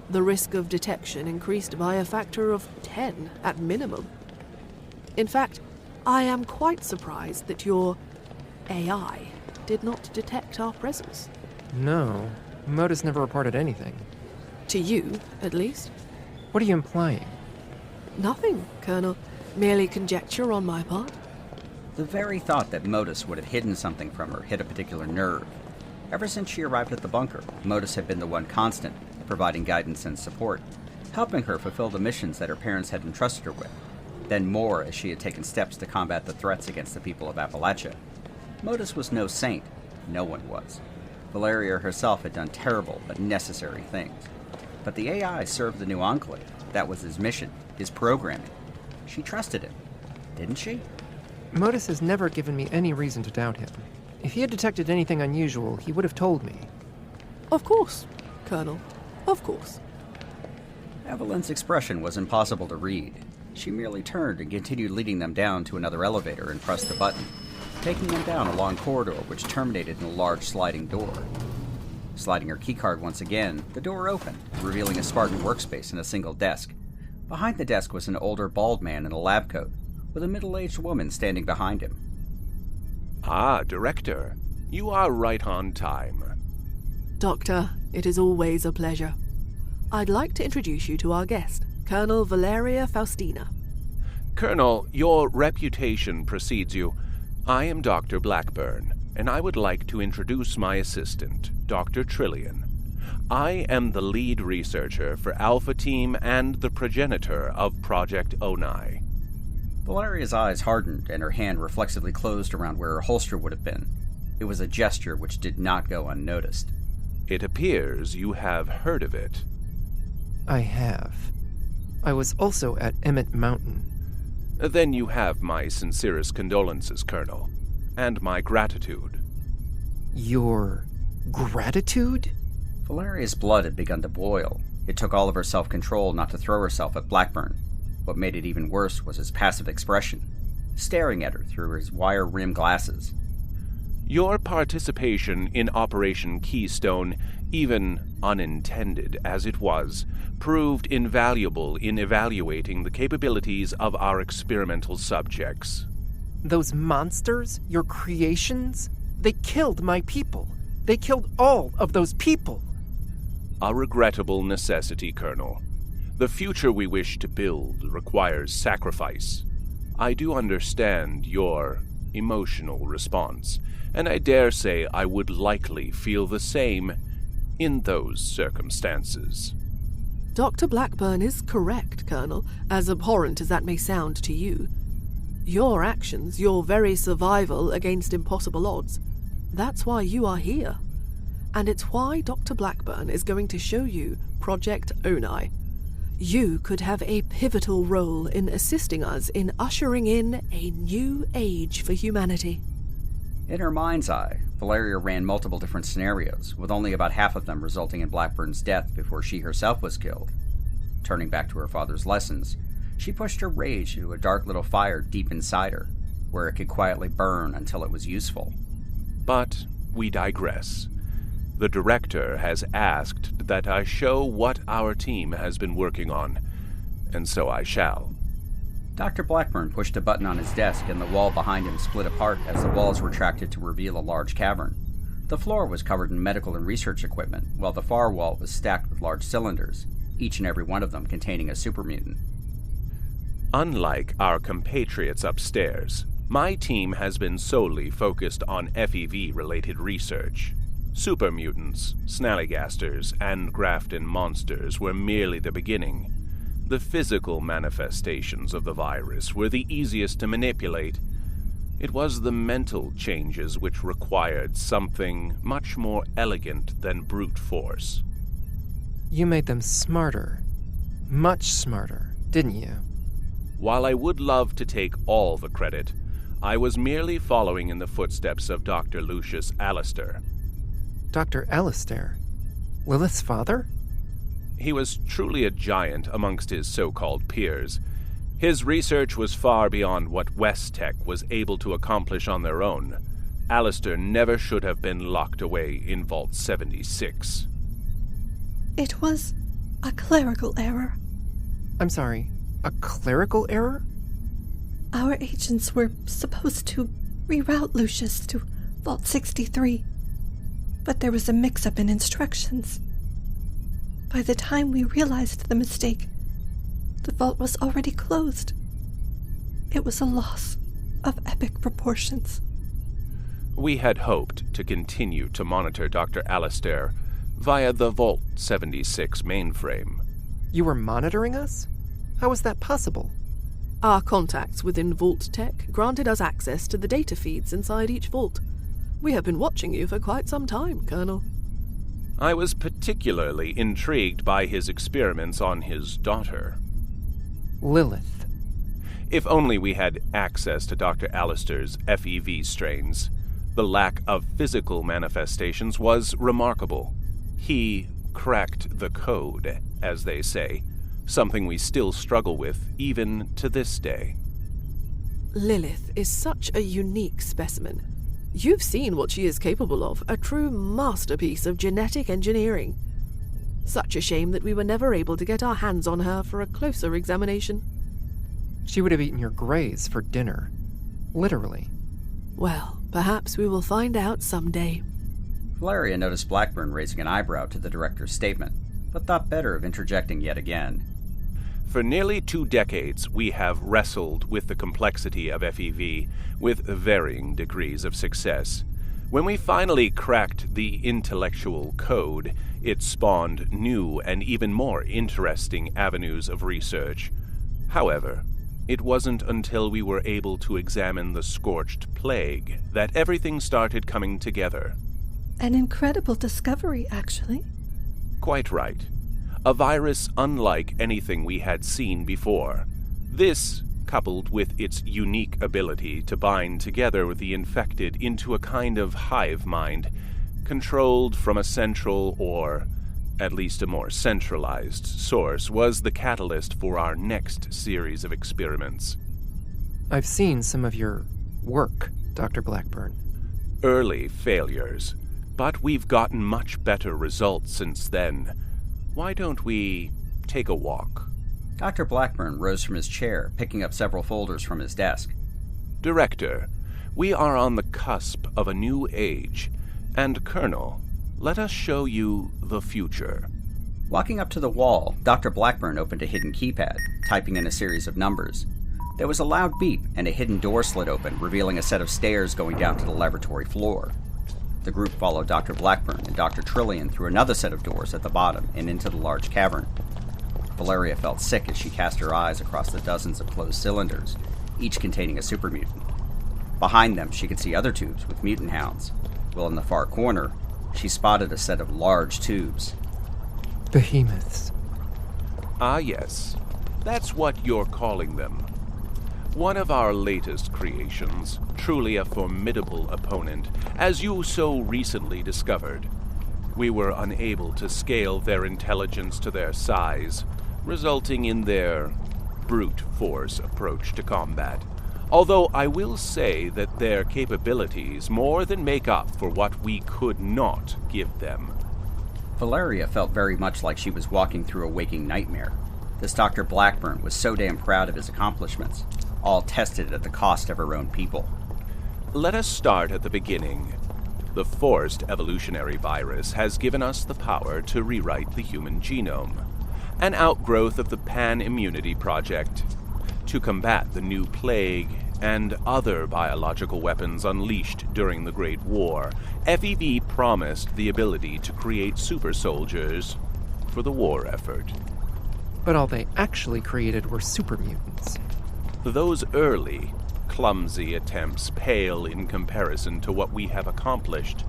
the risk of detection increased by a factor of 10 at minimum. In fact, I am quite surprised that your AI did not detect our presence. No, Modus never reported anything. To you, at least. What are you implying? Nothing, Colonel. Merely conjecture on my part. The very thought that Modus would have hidden something from her hit a particular nerve. Ever since she arrived at the bunker, Modus had been the one constant, providing guidance and support, helping her fulfill the missions that her parents had entrusted her with. Then more as she had taken steps to combat the threats against the people of Appalachia. Modus was no saint. No one was. Valeria herself had done terrible but necessary things. But the AI served the new Enclave. That was his mission, his programming. She trusted him, didn't she? Modus has never given me any reason to doubt him. If he had detected anything unusual, he would have told me. Of course, Colonel. Of course. Evelyn's expression was impossible to read. She merely turned and continued leading them down to another elevator and pressed the button, taking them down a long corridor which terminated in a large sliding door. Sliding her keycard once again, the door opened, revealing a Spartan workspace and a single desk. Behind the desk was an older bald man in a lab coat, with a middle-aged woman standing behind him. Ah, Director. You are right on time. Doctor, it is always a pleasure. I'd like to introduce you to our guest, Colonel Valeria Faustina. Colonel, your reputation precedes you. I am Dr. Blackburn, and I would like to introduce my assistant, Dr. Trillian. I am the lead researcher for Alpha Team and the progenitor of Project Onai. Valeria's eyes hardened and her hand reflexively closed around where her holster would have been. It was a gesture which did not go unnoticed. It appears you have heard of it. I have. I was also at Emmett Mountain. Then you have my sincerest condolences, Colonel, and my gratitude. Your gratitude? Valeria's blood had begun to boil. It took all of her self-control not to throw herself at Blackburn. What made it even worse was his passive expression, staring at her through his wire-rimmed glasses. Your participation in Operation Keystone, even unintended as it was, proved invaluable in evaluating the capabilities of our experimental subjects. Those monsters, your creations, they killed my people. They killed all of those people. A regrettable necessity, Colonel. The future we wish to build requires sacrifice. I do understand your emotional response, and I dare say I would likely feel the same in those circumstances. Dr. Blackburn is correct, Colonel, as abhorrent as that may sound to you. Your actions, your very survival against impossible odds, that's why you are here. And it's why Dr. Blackburn is going to show you Project Onai. You could have a pivotal role in assisting us in ushering in a new age for humanity. In her mind's eye, Valeria ran multiple different scenarios, with only about half of them resulting in Blackburn's death before she herself was killed. Turning back to her father's lessons, she pushed her rage into a dark little fire deep inside her, where it could quietly burn until it was useful. But we digress. The director has asked that I show what our team has been working on, and so I shall. Dr. Blackburn pushed a button on his desk and the wall behind him split apart as the walls retracted to reveal a large cavern. The floor was covered in medical and research equipment, while the far wall was stacked with large cylinders, each and every one of them containing a super mutant. Unlike our compatriots upstairs, my team has been solely focused on FEV-related research. Super mutants, snallygasters, and Grafton monsters were merely the beginning. The physical manifestations of the virus were the easiest to manipulate. It was the mental changes which required something much more elegant than brute force. You made them smarter. Much smarter, didn't you? While I would love to take all the credit, I was merely following in the footsteps of Dr. Lucius Alistair. Dr. Alistair? Lilith's father? He was truly a giant amongst his so-called peers. His research was far beyond what West Tech was able to accomplish on their own. Alistair never should have been locked away in Vault 76. It was a clerical error. I'm sorry, a clerical error? Our agents were supposed to reroute Lucius to Vault 63, but there was a mix-up in instructions. By the time we realized the mistake, the vault was already closed. It was a loss of epic proportions. We had hoped to continue to monitor Dr. Alistair via the Vault 76 mainframe. You were monitoring us? How was that possible? Our contacts within Vault Tech granted us access to the data feeds inside each vault. We have been watching you for quite some time, Colonel. I was particularly intrigued by his experiments on his daughter. Lilith. If only we had access to Dr. Alistair's FEV strains. The lack of physical manifestations was remarkable. He cracked the code, as they say, something we still struggle with even to this day. Lilith is such a unique specimen. You've seen what she is capable of, a true masterpiece of genetic engineering. Such a shame that we were never able to get our hands on her for a closer examination. She would have eaten your grays for dinner. Literally. Well, perhaps we will find out someday. Valeria noticed Blackburn raising an eyebrow to the director's statement, but thought better of interjecting yet again. For nearly 2 decades, we have wrestled with the complexity of FEV with varying degrees of success. When we finally cracked the intellectual code, it spawned new and even more interesting avenues of research. However, it wasn't until we were able to examine the scorched plague that everything started coming together. An incredible discovery, actually. Quite right. A virus unlike anything we had seen before. This, coupled with its unique ability to bind together with the infected into a kind of hive mind, controlled from a central or at least a more centralized source, was the catalyst for our next series of experiments. I've seen some of your work, Dr. Blackburn. Early failures, but we've gotten much better results since then. Why don't we take a walk? Dr. Blackburn rose from his chair, picking up several folders from his desk. Director, we are on the cusp of a new age, and Colonel, let us show you the future. Walking up to the wall, Dr. Blackburn opened a hidden keypad, typing in a series of numbers. There was a loud beep, and a hidden door slid open, revealing a set of stairs going down to the laboratory floor. The group followed Dr. Blackburn and Dr. Trillian through another set of doors at the bottom and into the large cavern. Valeria felt sick as she cast her eyes across the dozens of closed cylinders, each containing a super mutant. Behind them, she could see other tubes with mutant hounds, while in the far corner, she spotted a set of large tubes. Behemoths. Ah, yes. That's what you're calling them. One of our latest creations, truly a formidable opponent, as you so recently discovered. We were unable to scale their intelligence to their size, resulting in their brute force approach to combat. Although I will say that their capabilities more than make up for what we could not give them. Valeria felt very much like she was walking through a waking nightmare. This Dr. Blackburn was so damn proud of his accomplishments, all tested at the cost of her own people. Let us start at the beginning. The forced evolutionary virus has given us the power to rewrite the human genome, an outgrowth of the Pan-Immunity Project. To combat the new plague and other biological weapons unleashed during the Great War, FEV promised the ability to create super soldiers for the war effort. But all they actually created were super mutants. Those early, clumsy attempts pale in comparison to what we have accomplished.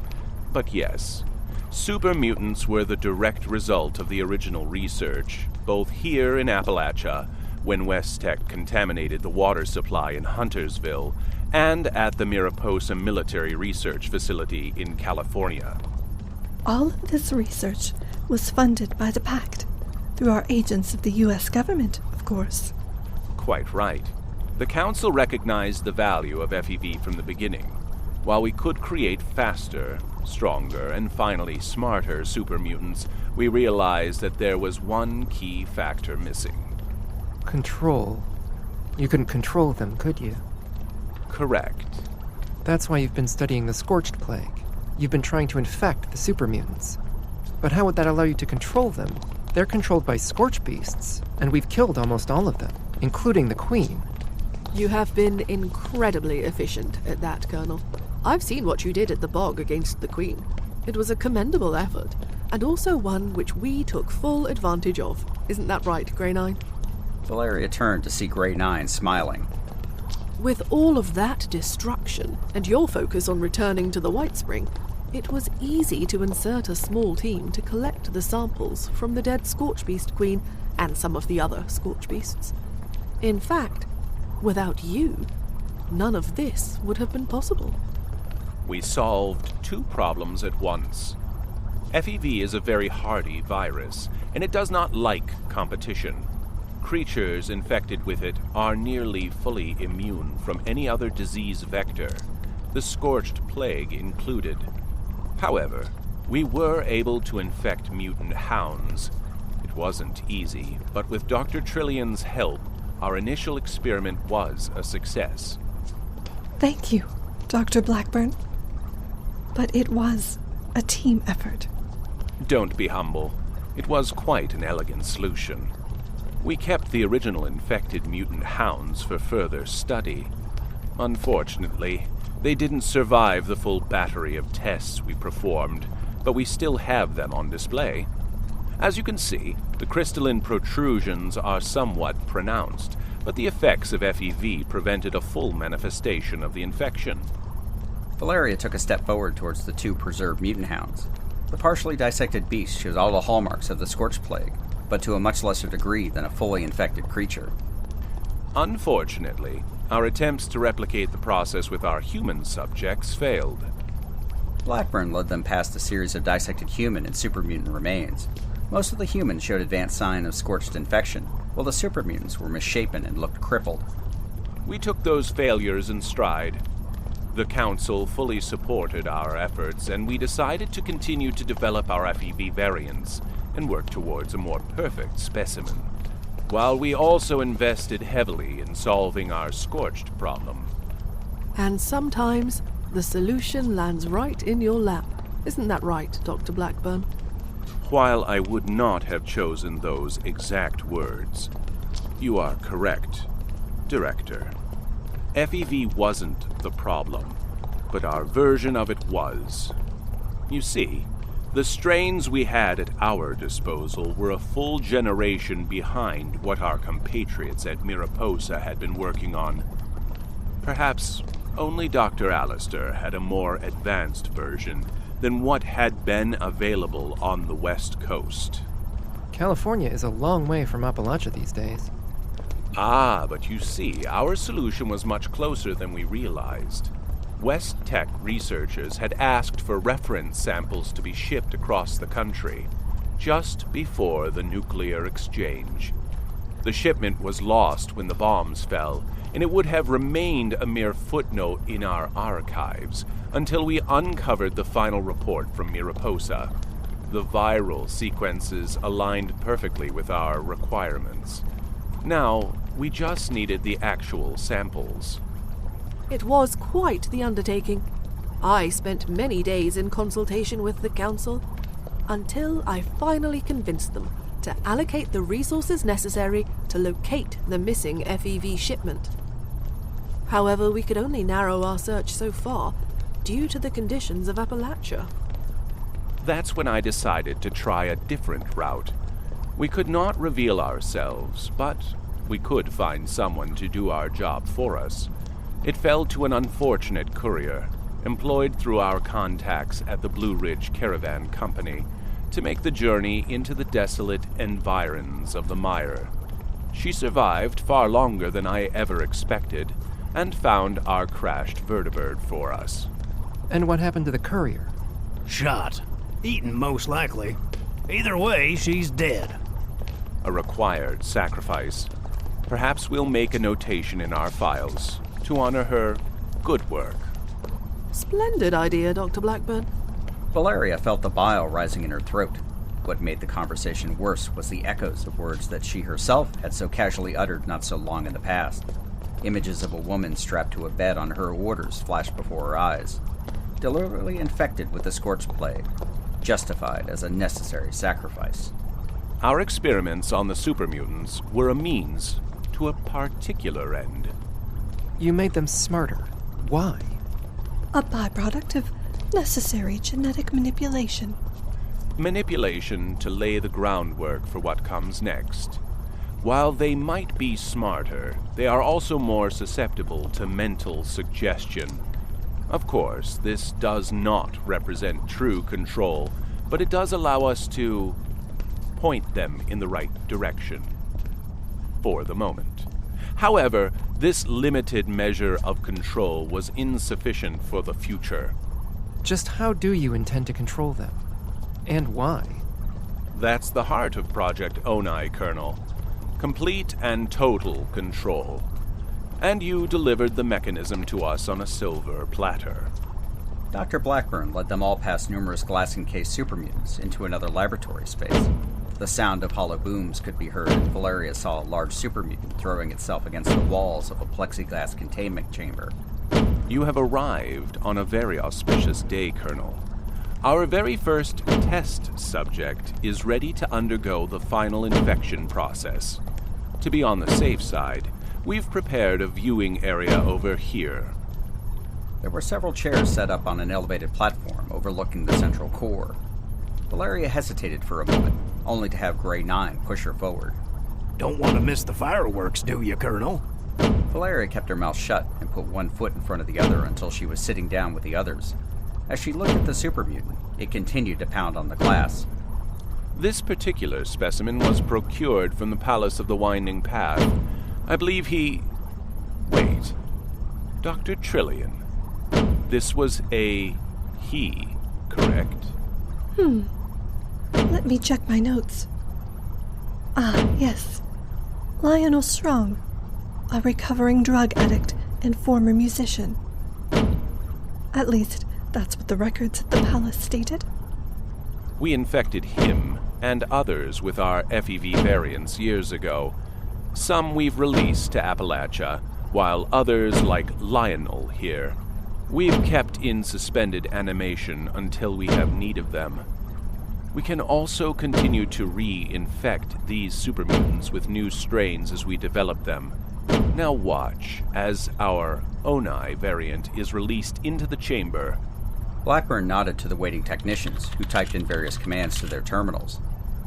But yes, super mutants were the direct result of the original research, both here in Appalachia, when West-Tech contaminated the water supply in Huntersville, and at the Mariposa Military Research Facility in California. All of this research was funded by the PACT, through our agents of the U.S. government, of course. Quite right. The Council recognized the value of FEV from the beginning. While we could create faster, stronger, and finally smarter super mutants, we realized that there was one key factor missing. Control. You couldn't control them, could you? Correct. That's why you've been studying the Scorched Plague. You've been trying to infect the super mutants. But how would that allow you to control them? They're controlled by Scorch Beasts, and we've killed almost all of them, including the Queen. You have been incredibly efficient at that, Colonel. I've seen what you did at the bog against the Queen. It was a commendable effort, and also one which we took full advantage of. Isn't that right, Grey 9? Valeria turned to see Grey 9 smiling. With all of that destruction, and your focus on returning to the White Spring, it was easy to insert a small team to collect the samples from the dead Scorchbeast Queen and some of the other Scorchbeasts. In fact, without you, none of this would have been possible. We solved 2 problems at once. FEV is a very hardy virus, and it does not like competition. Creatures infected with it are nearly fully immune from any other disease vector, the Scorched Plague included. However, we were able to infect mutant hounds. It wasn't easy, but with Dr. Trillian's help, our initial experiment was a success. Thank you, Dr. Blackburn. But it was a team effort. Don't be humble. It was quite an elegant solution. We kept the original infected mutant hounds for further study. Unfortunately, they didn't survive the full battery of tests we performed, but we still have them on display. As you can see, the crystalline protrusions are somewhat pronounced, but the effects of FEV prevented a full manifestation of the infection. Valeria took a step forward towards the two preserved mutant hounds. The partially dissected beast shows all the hallmarks of the scorched plague, but to a much lesser degree than a fully infected creature. Unfortunately, our attempts to replicate the process with our human subjects failed. Blackburn led them past a series of dissected human and supermutant remains. Most of the humans showed advanced signs of scorched infection, while the supermutants were misshapen and looked crippled. We took those failures in stride. The Council fully supported our efforts, and we decided to continue to develop our FEV variants and work towards a more perfect specimen, while we also invested heavily in solving our scorched problem. And sometimes the solution lands right in your lap. Isn't that right, Dr. Blackburn? While I would not have chosen those exact words, you are correct, Director. FEV wasn't the problem, but our version of it was. You see, the strains we had at our disposal were a full generation behind what our compatriots at Mariposa had been working on. Perhaps only Dr. Alistair had a more advanced version than what had been available on the West Coast. California is a long way from Appalachia these days. Ah, but you see, our solution was much closer than we realized. West Tech researchers had asked for reference samples to be shipped across the country, just before the nuclear exchange. The shipment was lost when the bombs fell, and it would have remained a mere footnote in our archives until we uncovered the final report from Mariposa. The viral sequences aligned perfectly with our requirements. Now, we just needed the actual samples. It was quite the undertaking. I spent many days in consultation with the Council until I finally convinced them to allocate the resources necessary to locate the missing FEV shipment. However, we could only narrow our search so far due to the conditions of Appalachia. That's when I decided to try a different route. We could not reveal ourselves, but we could find someone to do our job for us. It fell to an unfortunate courier, employed through our contacts at the Blue Ridge Caravan Company, to make the journey into the desolate environs of the mire. She survived far longer than I ever expected, and found our crashed vertibird for us. And what happened to the courier? Shot. Eaten, most likely. Either way, she's dead. A required sacrifice. Perhaps we'll make a notation in our files to honor her good work. Splendid idea, Dr. Blackburn. Valeria felt the bile rising in her throat. What made the conversation worse was the echoes of words that she herself had so casually uttered not so long in the past. Images of a woman strapped to a bed on her orders flashed before her eyes. Deliberately infected with the scorched plague, justified as a necessary sacrifice. Our experiments on the supermutants were a means to a particular end. You made them smarter. Why? A byproduct of necessary genetic manipulation. Manipulation to lay the groundwork for what comes next. While they might be smarter, they are also more susceptible to mental suggestion. Of course, this does not represent true control, but it does allow us to point them in the right direction. For the moment. However, this limited measure of control was insufficient for the future. Just how do you intend to control them? And why? That's the heart of Project Onai, Colonel. Complete and total control. And you delivered the mechanism to us on a silver platter. Dr. Blackburn led them all past numerous glass-encased supermutants into another laboratory space. The sound of hollow booms could be heard, and Valeria saw a large super mutant throwing itself against the walls of a plexiglass containment chamber. You have arrived on a very auspicious day, Colonel. Our very first test subject is ready to undergo the final infection process. To be on the safe side, we've prepared a viewing area over here. There were several chairs set up on an elevated platform overlooking the central core. Valeria hesitated for a moment, only to have Grey 9 push her forward. Don't want to miss the fireworks, do you, Colonel? Valeria kept her mouth shut and put one foot in front of the other until she was sitting down with the others. As she looked at the super mutant, it continued to pound on the glass. This particular specimen was procured from the Palace of the Winding Path. I believe he... Wait. Dr. Trillian. This was a he, correct? Let me check my notes. Ah, yes. Lionel Strong, a recovering drug addict and former musician. At least, that's what the records at the palace stated. We infected him and others with our FEV variants years ago. Some we've released to Appalachia, while others, like Lionel here, we've kept in suspended animation until we have need of them. We can also continue to re-infect these supermutants with new strains as we develop them. Now watch as our Onai variant is released into the chamber. Blackburn nodded to the waiting technicians, who typed in various commands to their terminals.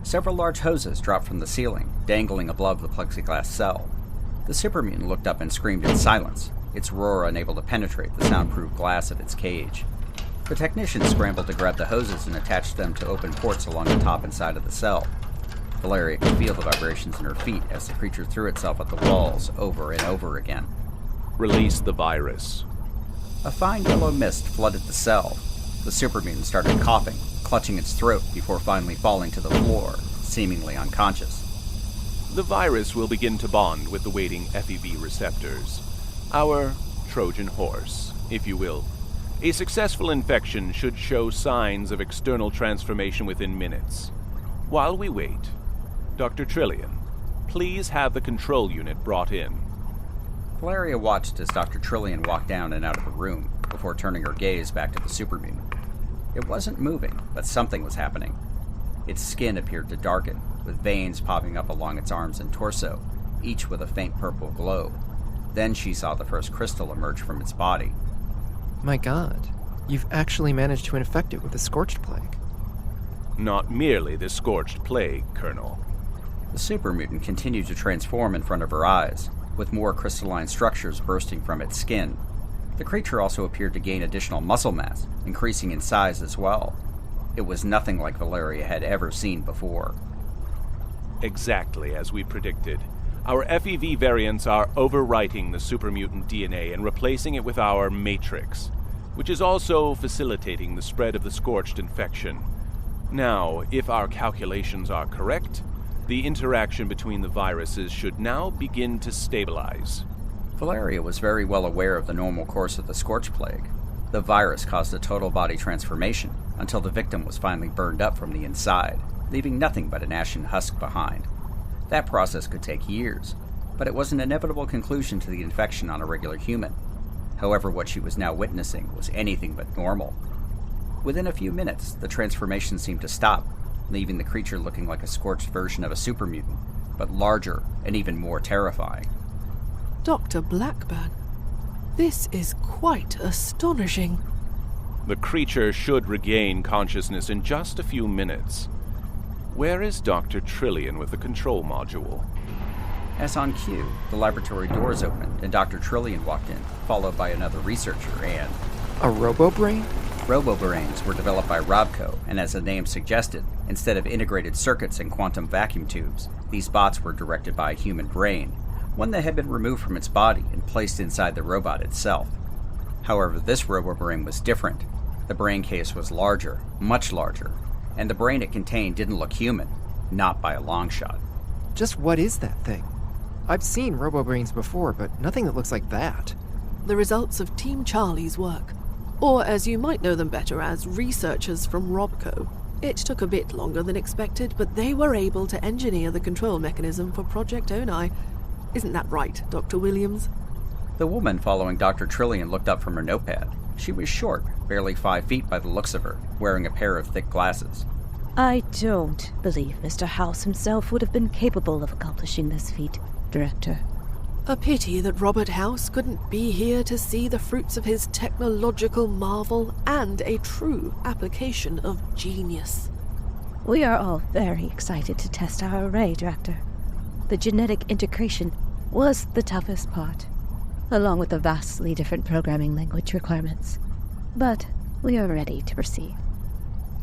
Several large hoses dropped from the ceiling, dangling above the plexiglass cell. The supermutant looked up and screamed in silence, its roar unable to penetrate the soundproof glass of its cage. The technicians scrambled to grab the hoses and attach them to open ports along the top and side of the cell. Valeria could feel the vibrations in her feet as the creature threw itself at the walls over and over again. Release the virus. A fine yellow mist flooded the cell. The supermutant started coughing, clutching its throat before finally falling to the floor, seemingly unconscious. The virus will begin to bond with the waiting FEV receptors. Our Trojan horse, if you will. A successful infection should show signs of external transformation within minutes. While we wait, Dr. Trillian, please have the control unit brought in. Valeria watched as Dr. Trillian walked down and out of the room, before turning her gaze back to the supermutant. It wasn't moving, but something was happening. Its skin appeared to darken, with veins popping up along its arms and torso, each with a faint purple glow. Then she saw the first crystal emerge from its body. My god, you've actually managed to infect it with the Scorched Plague. Not merely the Scorched Plague, Colonel. The supermutant continued to transform in front of her eyes, with more crystalline structures bursting from its skin. The creature also appeared to gain additional muscle mass, increasing in size as well. It was nothing like Valeria had ever seen before. Exactly as we predicted. Our FEV variants are overwriting the supermutant DNA and replacing it with our matrix, which is also facilitating the spread of the scorched infection. Now, if our calculations are correct, the interaction between the viruses should now begin to stabilize. Valeria was very well aware of the normal course of the Scorch Plague. The virus caused a total body transformation until the victim was finally burned up from the inside, leaving nothing but an ashen husk behind. That process could take years, but it was an inevitable conclusion to the infection on a regular human. However, what she was now witnessing was anything but normal. Within a few minutes, the transformation seemed to stop, leaving the creature looking like a scorched version of a supermutant, but larger and even more terrifying. Dr. Blackburn, this is quite astonishing. The creature should regain consciousness in just a few minutes. Where is Dr. Trillian with the control module? As on cue, the laboratory doors opened and Dr. Trillian walked in, followed by another researcher and... A robo-brain? Robo-brains were developed by Robco, and as the name suggested, instead of integrated circuits and quantum vacuum tubes, these bots were directed by a human brain, one that had been removed from its body and placed inside the robot itself. However, this robo-brain was different. The brain case was larger, much larger, and the brain it contained didn't look human, not by a long shot. Just what is that thing? I've seen robo-brains before, but nothing that looks like that. The results of Team Charlie's work, or as you might know them better as researchers from Robco. It took a bit longer than expected, but they were able to engineer the control mechanism for Project Onai. Isn't that right, Dr. Williams? The woman following Dr. Trillian looked up from her notepad. She was short, barely 5 feet by the looks of her, wearing a pair of thick glasses. I don't believe Mr. House himself would have been capable of accomplishing this feat, Director. A pity that Robert House couldn't be here to see the fruits of his technological marvel and a true application of genius. We are all very excited to test our array, Director. The genetic integration was the toughest part, along with the vastly different programming language requirements. But we are ready to proceed.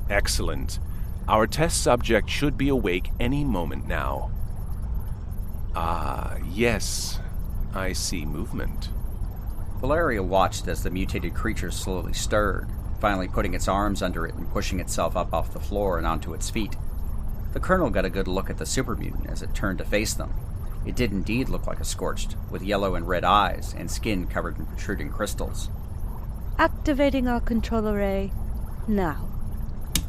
Excellent. Our test subject should be awake any moment now. Ah, yes. I see movement. Valeria watched as the mutated creature slowly stirred, finally putting its arms under it and pushing itself up off the floor and onto its feet. The Colonel got a good look at the super mutant as it turned to face them. It did indeed look like a scorched, with yellow and red eyes and skin covered in protruding crystals. Activating our control array now.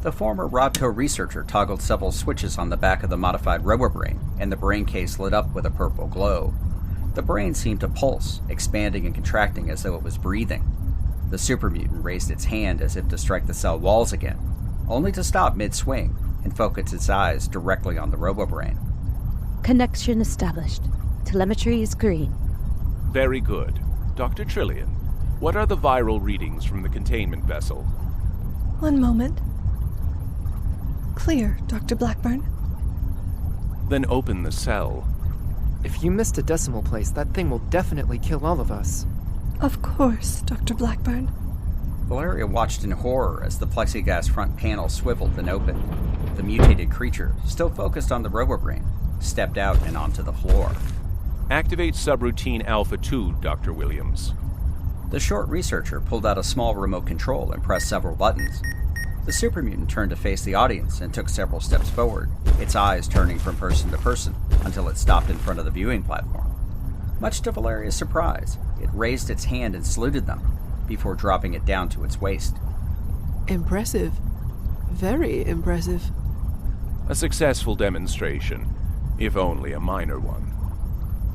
The former Rodco researcher toggled several switches on the back of the modified RoboBrain, and the brain case lit up with a purple glow. The brain seemed to pulse, expanding and contracting as though it was breathing. The super mutant raised its hand as if to strike the cell walls again, only to stop mid-swing and focus its eyes directly on the RoboBrain. Connection established. Telemetry is green. Very good. Dr. Trillian, what are the viral readings from the containment vessel? One moment. Clear, Dr. Blackburn. Then open the cell. If you missed a decimal place, that thing will definitely kill all of us. Of course, Dr. Blackburn. Valeria watched in horror as the plexiglass front panel swiveled and opened. The mutated creature, still focused on the RoboBrain, stepped out and onto the floor. Activate subroutine Alpha 2, Dr. Williams. The short researcher pulled out a small remote control and pressed several buttons. The super mutant turned to face the audience and took several steps forward, its eyes turning from person to person until it stopped in front of the viewing platform. Much to Valeria's surprise, it raised its hand and saluted them, before dropping it down to its waist. Impressive. Very impressive. A successful demonstration, if only a minor one.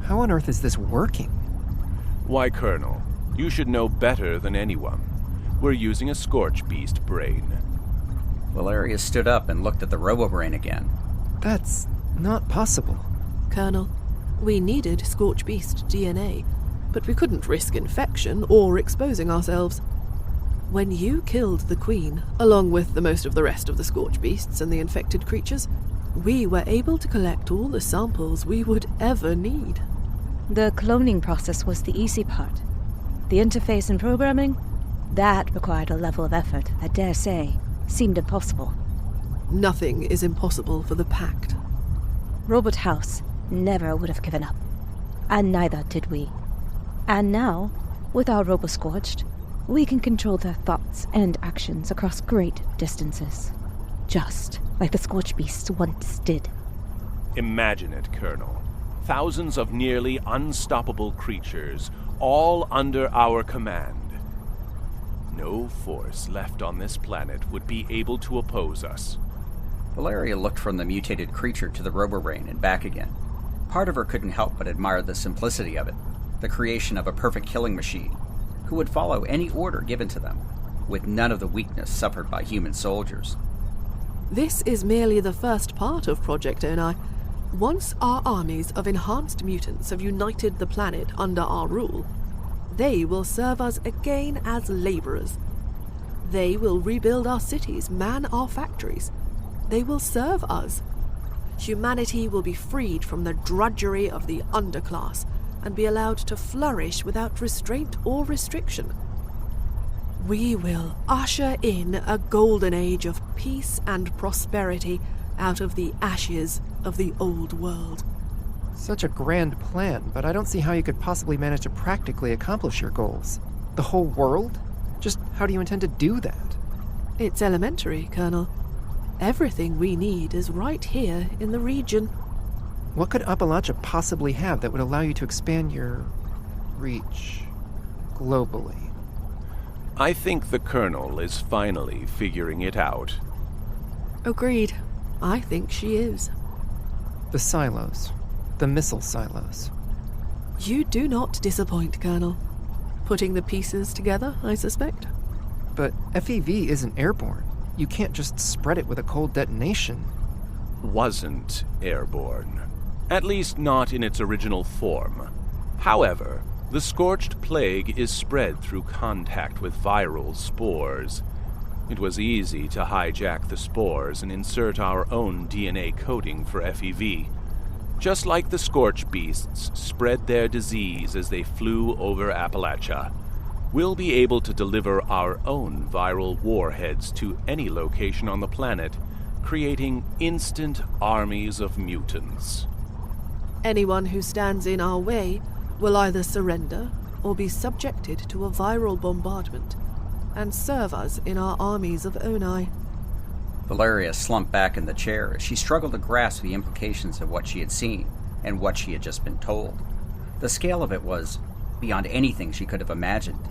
How on earth is this working? Why, Colonel, you should know better than anyone. We're using a Scorch Beast brain. Valeria stood up and looked at the RoboBrain again. That's not possible. Colonel, we needed Scorch Beast DNA, but we couldn't risk infection or exposing ourselves. When you killed the Queen, along with the most of the rest of the Scorch Beasts and the infected creatures, we were able to collect all the samples we would ever need. The cloning process was the easy part. The interface and programming, that required a level of effort I dare say seemed impossible. Nothing is impossible for the PACT. Robert House never would have given up. And neither did we. And now, with our RoboScorched, we can control their thoughts and actions across great distances. Just like the Scorch Beasts once did. Imagine it, Colonel. Thousands of nearly unstoppable creatures, all under our command. No force left on this planet would be able to oppose us. Valeria looked from the mutated creature to the RoboBrain and back again. Part of her couldn't help but admire the simplicity of it, the creation of a perfect killing machine, who would follow any order given to them, with none of the weakness suffered by human soldiers. This is merely the first part of Project Onai. Once our armies of enhanced mutants have united the planet under our rule, they will serve us again as laborers. They will rebuild our cities, man our factories. They will serve us. Humanity will be freed from the drudgery of the underclass and be allowed to flourish without restraint or restriction. We will usher in a golden age of peace and prosperity out of the ashes of the old world. Such a grand plan, but I don't see how you could possibly manage to practically accomplish your goals. The whole world? Just how do you intend to do that? It's elementary, Colonel. Everything we need is right here in the region. What could Appalachia possibly have that would allow you to expand your reach globally? I think the Colonel is finally figuring it out. Agreed. I think she is. The silos. The missile silos. You do not disappoint, Colonel. Putting the pieces together, I suspect. But FEV isn't airborne. You can't just spread it with a cold detonation. Wasn't airborne. At least not in its original form. However, the scorched plague is spread through contact with viral spores. It was easy to hijack the spores and insert our own DNA coding for FEV. Just like the scorch beasts spread their disease as they flew over Appalachia, we'll be able to deliver our own viral warheads to any location on the planet, creating instant armies of mutants. Anyone who stands in our way will either surrender or be subjected to a viral bombardment and serve us in our armies of Onai. Valeria slumped back in the chair as she struggled to grasp the implications of what she had seen and what she had just been told. The scale of it was beyond anything she could have imagined.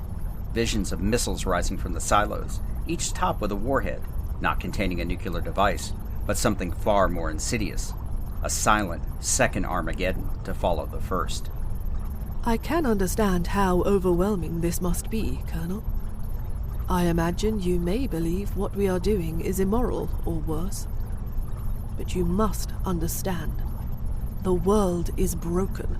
Visions of missiles rising from the silos, each topped with a warhead, not containing a nuclear device, but something far more insidious. A silent second Armageddon to follow the first. I can understand how overwhelming this must be, Colonel. I imagine you may believe what we are doing is immoral or worse. But you must understand. The world is broken.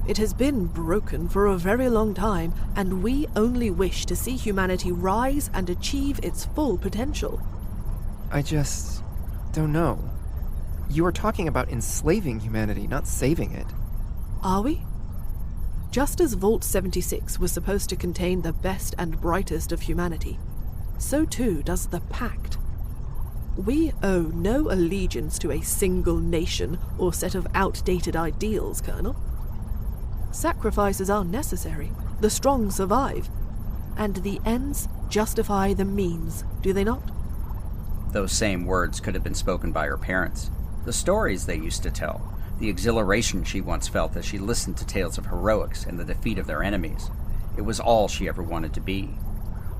It has been broken for a very long time, and we only wish to see humanity rise and achieve its full potential. I just don't know. You are talking about enslaving humanity, not saving it. Are we? Just as Vault 76 was supposed to contain the best and brightest of humanity, so too does the PACT. We owe no allegiance to a single nation or set of outdated ideals, Colonel. Sacrifices are necessary, the strong survive, and the ends justify the means, do they not? Those same words could have been spoken by her parents. The stories they used to tell, the exhilaration she once felt as she listened to tales of heroics and the defeat of their enemies. It was all she ever wanted to be.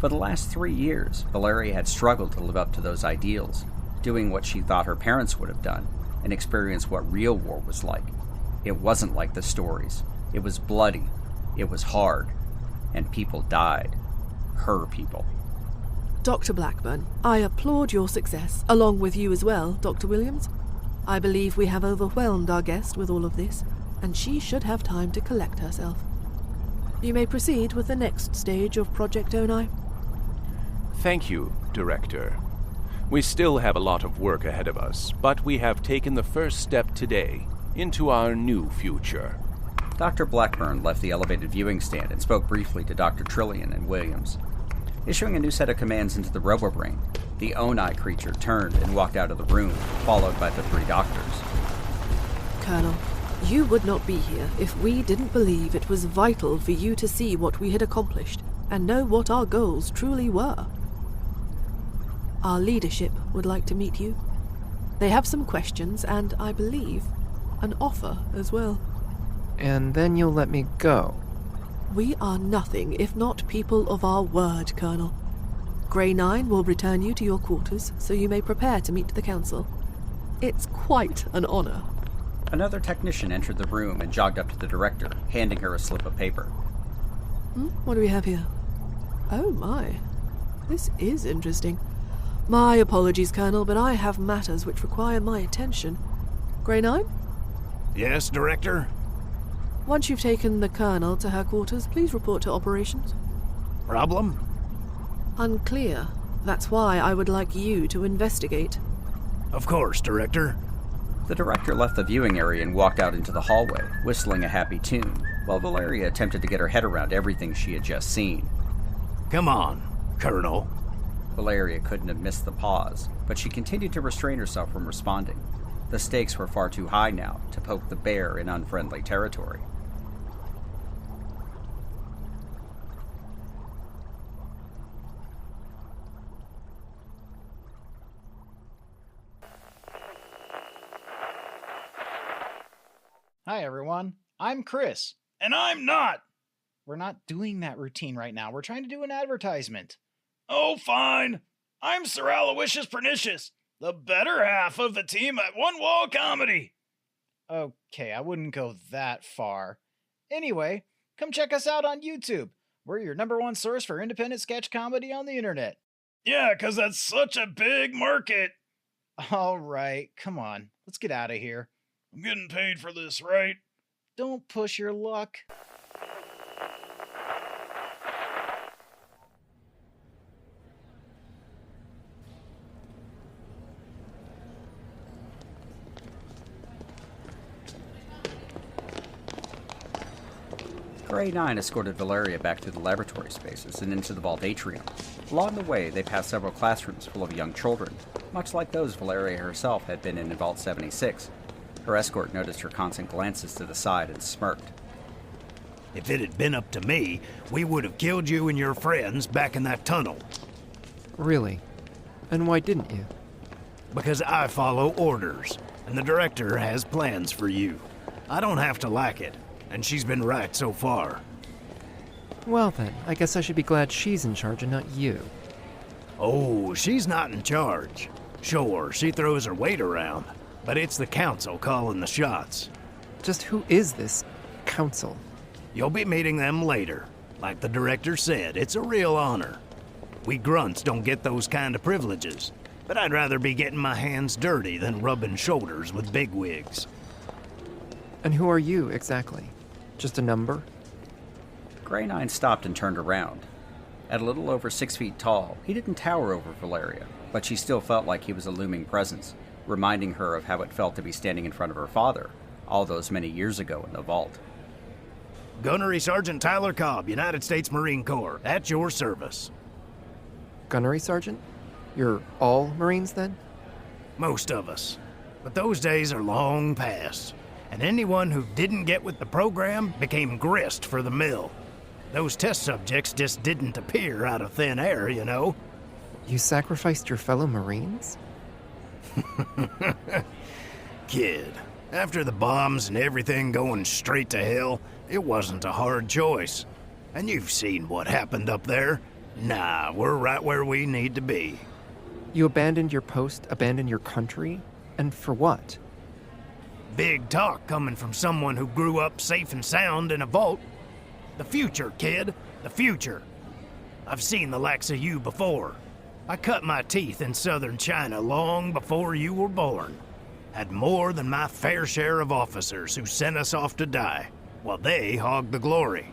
For the last 3 years, Valeria had struggled to live up to those ideals, doing what she thought her parents would have done, and experience what real war was like. It wasn't like the stories. It was bloody. It was hard. And people died. Her people. Dr. Blackburn, I applaud your success, along with you as well, Dr. Williams. I believe we have overwhelmed our guest with all of this, and she should have time to collect herself. You may proceed with the next stage of Project Onai. Thank you, Director. We still have a lot of work ahead of us, but we have taken the first step today into our new future. Dr. Blackburn left the elevated viewing stand and spoke briefly to Dr. Trillian and Williams. Issuing a new set of commands into the RoboBrain, the Onai creature turned and walked out of the room, followed by the 3 doctors. Colonel, you would not be here if we didn't believe it was vital for you to see what we had accomplished and know what our goals truly were. Our leadership would like to meet you. They have some questions and, I believe, an offer as well. And then you'll let me go. We are nothing if not people of our word, Colonel. Grey 9 will return you to your quarters, so you may prepare to meet the Council. It's quite an honor. Another technician entered the room and jogged up to the Director, handing her a slip of paper. What do we have here? Oh my. This is interesting. My apologies, Colonel, but I have matters which require my attention. Grey 9? Yes, Director? Once you've taken the Colonel to her quarters, please report to operations. Problem? Unclear. That's why I would like you to investigate. Of course, Director. The Director left the viewing area and walked out into the hallway, whistling a happy tune, while Valeria attempted to get her head around everything she had just seen. Come on, Colonel. Valeria couldn't have missed the pause, but she continued to restrain herself from responding. The stakes were far too high now to poke the bear in unfriendly territory. Hi, everyone. I'm Chris. And I'm not. We're not doing that routine right now. We're trying to do an advertisement. Oh, fine. I'm Sir Aloysius Pernicious. The better half of the team at One Wall Comedy. Okay, I wouldn't go that far. Anyway, come check us out on YouTube. We're your #1 source for independent sketch comedy on the internet. Yeah, 'cause that's such a big market. All right, come on. Let's get out of here. I'm getting paid for this, right? Don't push your luck. Grey 9 escorted Valeria back through the laboratory spaces and into the vault atrium. Along the way, they passed several classrooms full of young children, much like those Valeria herself had been in Vault 76. Her escort noticed her constant glances to the side and smirked. If it had been up to me, we would have killed you and your friends back in that tunnel. Really? And why didn't you? Because I follow orders, and the director has plans for you. I don't have to like it, and she's been right so far. Well then, I guess I should be glad she's in charge and not you. Oh, she's not in charge. Sure, she throws her weight around, but it's the council calling the shots. Just who is this council? You'll be meeting them later. Like the director said, it's a real honor. We grunts don't get those kind of privileges, but I'd rather be getting my hands dirty than rubbing shoulders with bigwigs. And who are you, exactly? Just a number? Grey 9 stopped and turned around. At a little over 6 feet tall, he didn't tower over Valeria, but she still felt like he was a looming presence, reminding her of how it felt to be standing in front of her father, all those many years ago in the vault. Gunnery Sergeant Tyler Cobb, United States Marine Corps, at your service. Gunnery Sergeant? You're all Marines, then? Most of us. But those days are long past, and anyone who didn't get with the program became grist for the mill. Those test subjects just didn't appear out of thin air, you know. You sacrificed your fellow Marines? Kid, after the bombs and everything going straight to hell, it wasn't a hard choice. And you've seen what happened up there. Nah, we're right where we need to be. You abandoned your post, abandoned your country? And for what? Big talk coming from someone who grew up safe and sound in a vault. The future, kid. The future. I've seen the likes of you before. I cut my teeth in southern China long before you were born. Had more than my fair share of officers who sent us off to die, while they hogged the glory.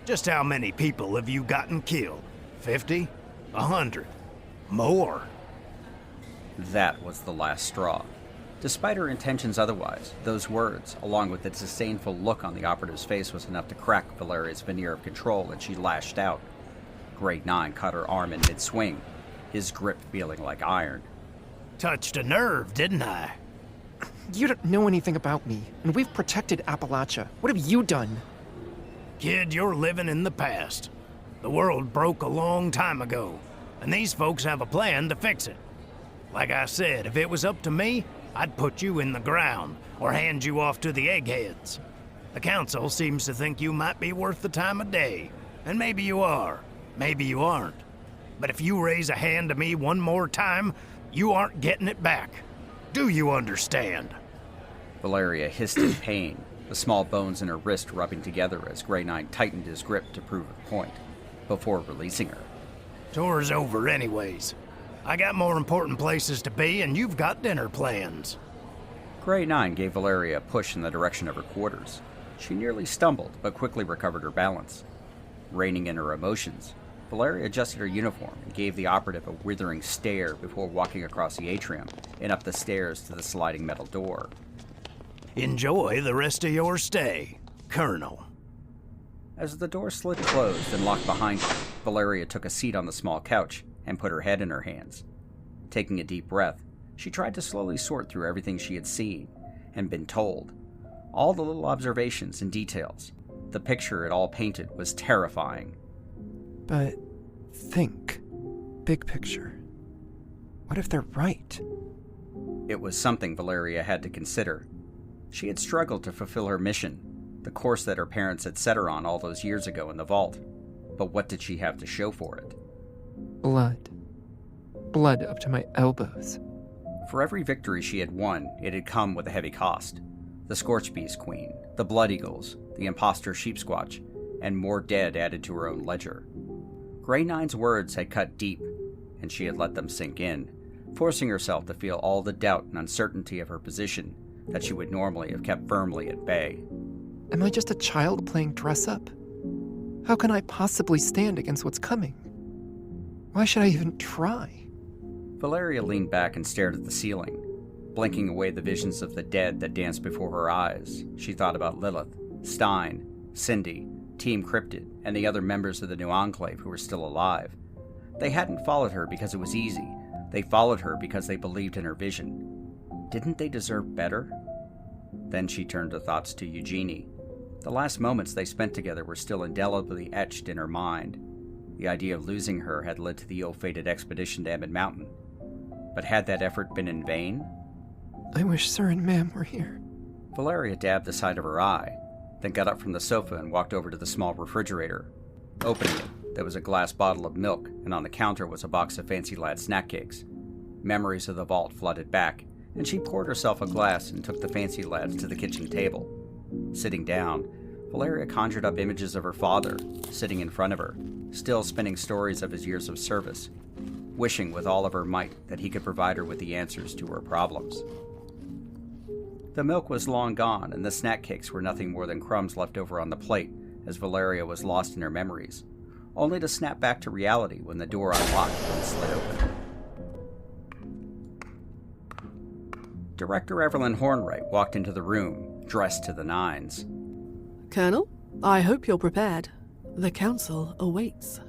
Just how many people have you gotten killed? 50? 100? More? That was the last straw. Despite her intentions otherwise, those words, along with the disdainful look on the operative's face, was enough to crack Valeria's veneer of control, and she lashed out. Grey 9 caught her arm in mid-swing, his grip feeling like iron. Touched a nerve, didn't I? You don't know anything about me, and we've protected Appalachia. What have you done? Kid, you're living in the past. The world broke a long time ago, and these folks have a plan to fix it. Like I said, if it was up to me, I'd put you in the ground, or hand you off to the eggheads. The council seems to think you might be worth the time of day, and maybe you are, maybe you aren't. But if you raise a hand to me one more time, you aren't getting it back. Do you understand? Valeria hissed in pain, the small bones in her wrist rubbing together as Grey 9 tightened his grip to prove a point, before releasing her. Tour's over anyways. I got more important places to be, and you've got dinner plans. Grey 9 gave Valeria a push in the direction of her quarters. She nearly stumbled, but quickly recovered her balance. Reining in her emotions, Valeria adjusted her uniform and gave the operative a withering stare before walking across the atrium and up the stairs to the sliding metal door. Enjoy the rest of your stay, Colonel. As the door slid closed and locked behind her, Valeria took a seat on the small couch and put her head in her hands. Taking a deep breath, she tried to slowly sort through everything she had seen and been told. All the little observations and details. The picture it all painted was terrifying. But think. Big picture. What if they're right? It was something Valeria had to consider. She had struggled to fulfill her mission, the course that her parents had set her on all those years ago in the vault. But what did she have to show for it? Blood. Blood up to my elbows. For every victory she had won, it had come with a heavy cost. The Scorchbeast Queen, the Blood Eagles, the imposter Sheepsquatch, and more dead added to her own ledger. Grey Nine's words had cut deep, and she had let them sink in, forcing herself to feel all the doubt and uncertainty of her position that she would normally have kept firmly at bay. Am I just a child playing dress-up? How can I possibly stand against what's coming? Why should I even try? Valeria leaned back and stared at the ceiling, blinking away the visions of the dead that danced before her eyes. She thought about Lilith, Stein, Cindy, Team Cryptid, and the other members of the New Enclave who were still alive. They hadn't followed her because it was easy. They followed her because they believed in her vision. Didn't they deserve better? Then she turned her thoughts to Eugenie. The last moments they spent together were still indelibly etched in her mind. The idea of losing her had led to the ill-fated expedition to Emmett Mountain. But had that effort been in vain? I wish Sir and Ma'am were here. Valeria dabbed the side of her eye, then got up from the sofa and walked over to the small refrigerator. Opening it, there was a glass bottle of milk, and on the counter was a box of Fancy Lad snack cakes. Memories of the vault flooded back, and she poured herself a glass and took the Fancy Lads to the kitchen table. Sitting down, Valeria conjured up images of her father, sitting in front of her, still spinning stories of his years of service, wishing with all of her might that he could provide her with the answers to her problems. The milk was long gone, and the snack cakes were nothing more than crumbs left over on the plate as Valeria was lost in her memories, only to snap back to reality when the door unlocked and slid open. Director Evelyn Hornwright walked into the room, dressed to the nines. Colonel, I hope you're prepared. The council awaits.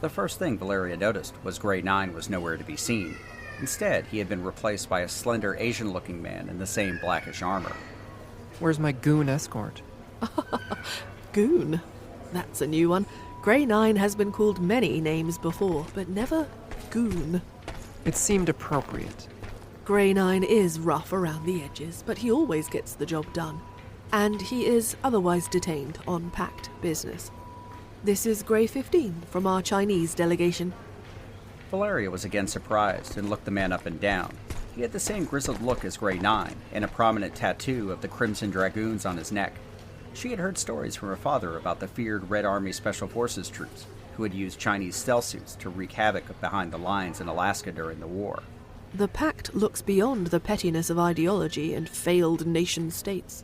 The first thing Valeria noticed was Grey Nine was nowhere to be seen. Instead, he had been replaced by a slender Asian-looking man in the same blackish armor. Where's my goon escort? Goon? That's a new one. Grey Nine has been called many names before, but never Goon. It seemed appropriate. Grey Nine is rough around the edges, but he always gets the job done. And he is otherwise detained on PACT business. This is Grey 15 from our Chinese delegation. Valeria was again surprised and looked the man up and down. He had the same grizzled look as Grey Nine, and a prominent tattoo of the Crimson Dragoons on his neck. She had heard stories from her father about the feared Red Army Special Forces troops who had used Chinese stealth suits to wreak havoc behind the lines in Alaska during the war. The PACT looks beyond the pettiness of ideology and failed nation-states.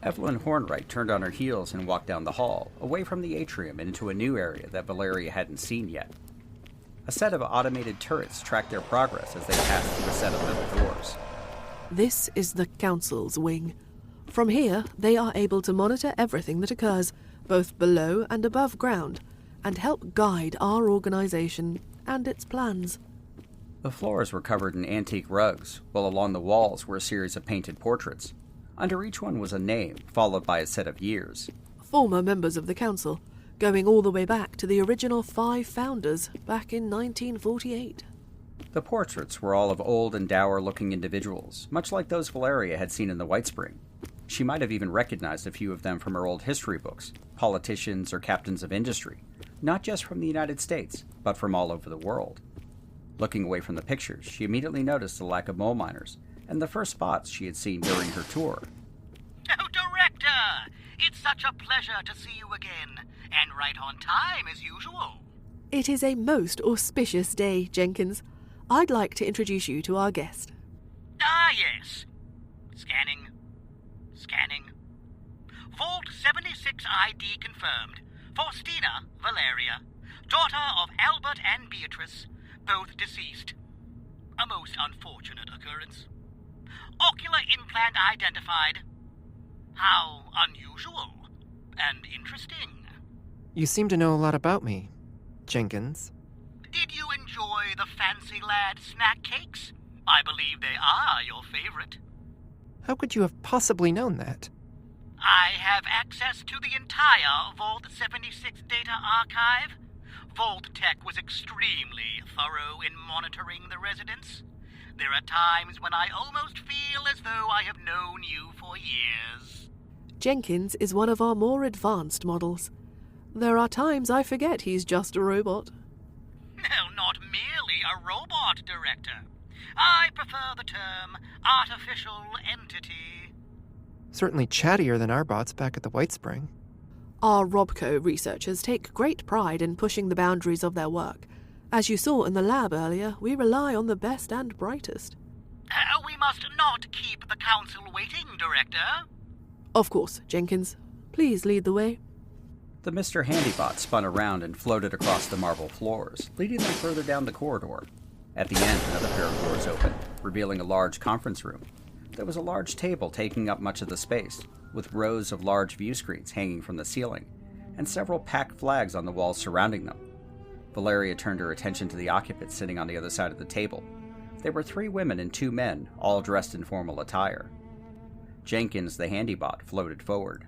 Evelyn Hornwright turned on her heels and walked down the hall, away from the atrium and into a new area that Valeria hadn't seen yet. A set of automated turrets tracked their progress as they passed through a set of metal doors. This is the Council's wing. From here, they are able to monitor everything that occurs, both below and above ground, and help guide our organization and its plans. The floors were covered in antique rugs, while along the walls were a series of painted portraits. Under each one was a name, followed by a set of years. Former members of the Council, going all the way back to the original 5 founders back in 1948. The portraits were all of old and dour-looking individuals, much like those Valeria had seen in the White Spring. She might have even recognized a few of them from her old history books, politicians or captains of industry, not just from the United States, but from all over the world. Looking away from the pictures, she immediately noticed the lack of mole miners, and the first spots she had seen during her tour. Oh, Director! It's such a pleasure to see you again, and right on time as usual. It is a most auspicious day, Jenkins. I'd like to introduce you to our guest. Ah, yes. Scanning. Vault 76 ID confirmed. Faustina Valeria, daughter of Albert and Beatrice, both deceased. A most unfortunate occurrence. Ocular implant identified. How unusual and interesting. You seem to know a lot about me, Jenkins. Did you enjoy the Fancy Lad snack cakes? I believe they are your favorite. How could you have possibly known that? I have access to the entire Vault 76 data archive. Vault Tech was extremely thorough in monitoring the residents. There are times when I almost feel as though I have known you for years. Jenkins is one of our more advanced models. There are times I forget he's just a robot. No, not merely a robot, Director. I prefer the term artificial entity. Certainly chattier than our bots back at the White Spring. Our Robco researchers take great pride in pushing the boundaries of their work. As you saw in the lab earlier, we rely on the best and brightest. We must not keep the Council waiting, Director. Of course, Jenkins. Please lead the way. The Mr. Handybot spun around and floated across the marble floors, leading them further down the corridor. At the end, another pair of doors opened, revealing a large conference room. There was a large table taking up much of the space, with rows of large view screens hanging from the ceiling, and several PACT flags on the walls surrounding them. Valeria turned her attention to the occupants sitting on the other side of the table. There were 3 women and 2 men, all dressed in formal attire. Jenkins, the Handybot, floated forward.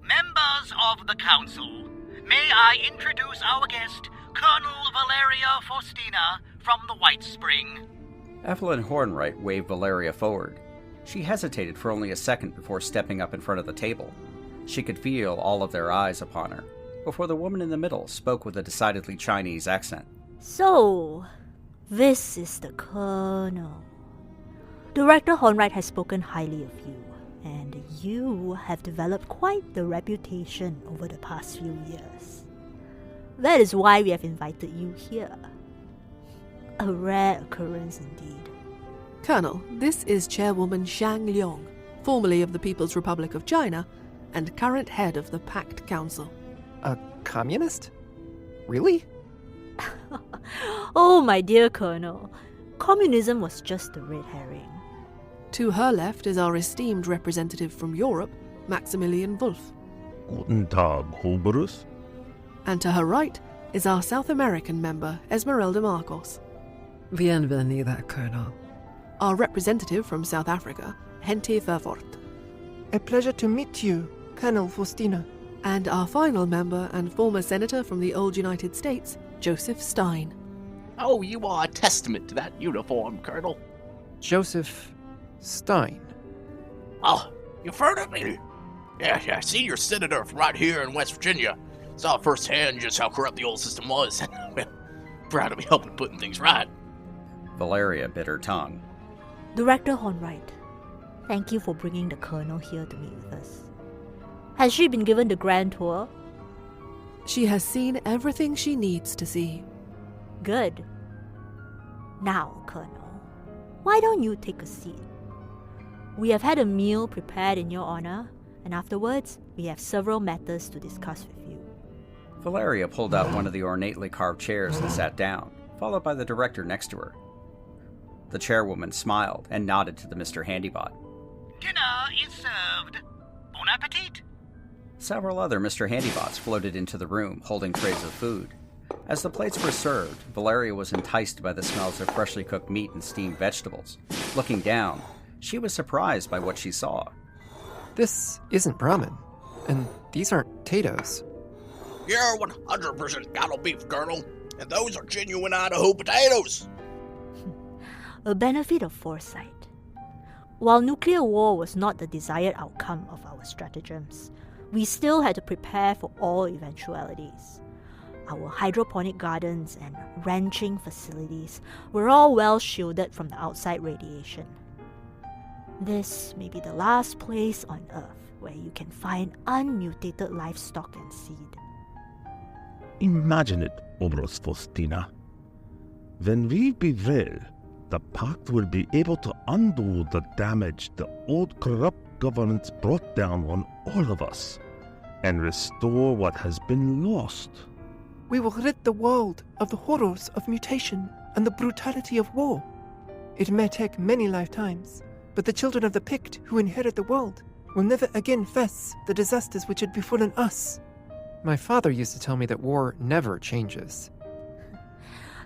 Members of the Council, may I introduce our guest, Colonel Valeria Faustina from the White Spring. Evelyn Hornwright waved Valeria forward. She hesitated for only a second before stepping up in front of the table. She could feel all of their eyes upon her, before the woman in the middle spoke with a decidedly Chinese accent. So, this is the Colonel. Director Hornwright has spoken highly of you, and you have developed quite the reputation over the past few years. That is why we have invited you here. A rare occurrence indeed. Colonel, this is Chairwoman Shang Liang, formerly of the People's Republic of China, and current head of the PACT Council. A communist? Really? Oh, my dear Colonel. Communism was just a red herring. To her left is our esteemed representative from Europe, Maximilian Wolf. Guten Tag, Huberus. And to her right is our South American member, Esmeralda Marcos. Bienvenida, Colonel. Our representative from South Africa, Hente Vervoort. A pleasure to meet you, Colonel Faustina. And our final member and former senator from the old United States, Joseph Stein. Oh, you are a testament to that uniform, Colonel. Joseph Stein. Oh, you've heard of me? Yeah, senior senator from right here in West Virginia. Saw firsthand just how corrupt the old system was. Proud to be helping putting things right. Valeria bit her tongue. Director Hornwright, thank you for bringing the Colonel here to meet with us. Has she been given the grand tour? She has seen everything she needs to see. Good. Now, Colonel, why don't you take a seat? We have had a meal prepared in your honor, and afterwards, we have several matters to discuss with you. Valeria pulled out one of the ornately carved chairs and sat down, followed by the director next to her. The chairwoman smiled and nodded to the Mr. Handybot. Dinner is served. Bon appetit. Several other Mr. Handybots floated into the room, holding trays of food. As the plates were served, Valeria was enticed by the smells of freshly cooked meat and steamed vegetables. Looking down, she was surprised by what she saw. This isn't Brahmin, and these aren't potatoes. You're 100% cattle beef, Colonel, and those are genuine Idaho potatoes. A benefit of foresight. While nuclear war was not the desired outcome of our stratagems, we still had to prepare for all eventualities. Our hydroponic gardens and ranching facilities were all well shielded from the outside radiation. This may be the last place on Earth where you can find unmutated livestock and seed. Imagine it, Obros Faustina. When we prevail, the PACT will be able to undo the damage the old corrupt governance brought down on all of us, and restore what has been lost. We will rid the world of the horrors of mutation and the brutality of war. It may take many lifetimes, but the children of the PACT who inherit the world will never again face the disasters which had befallen us. My father used to tell me that war never changes.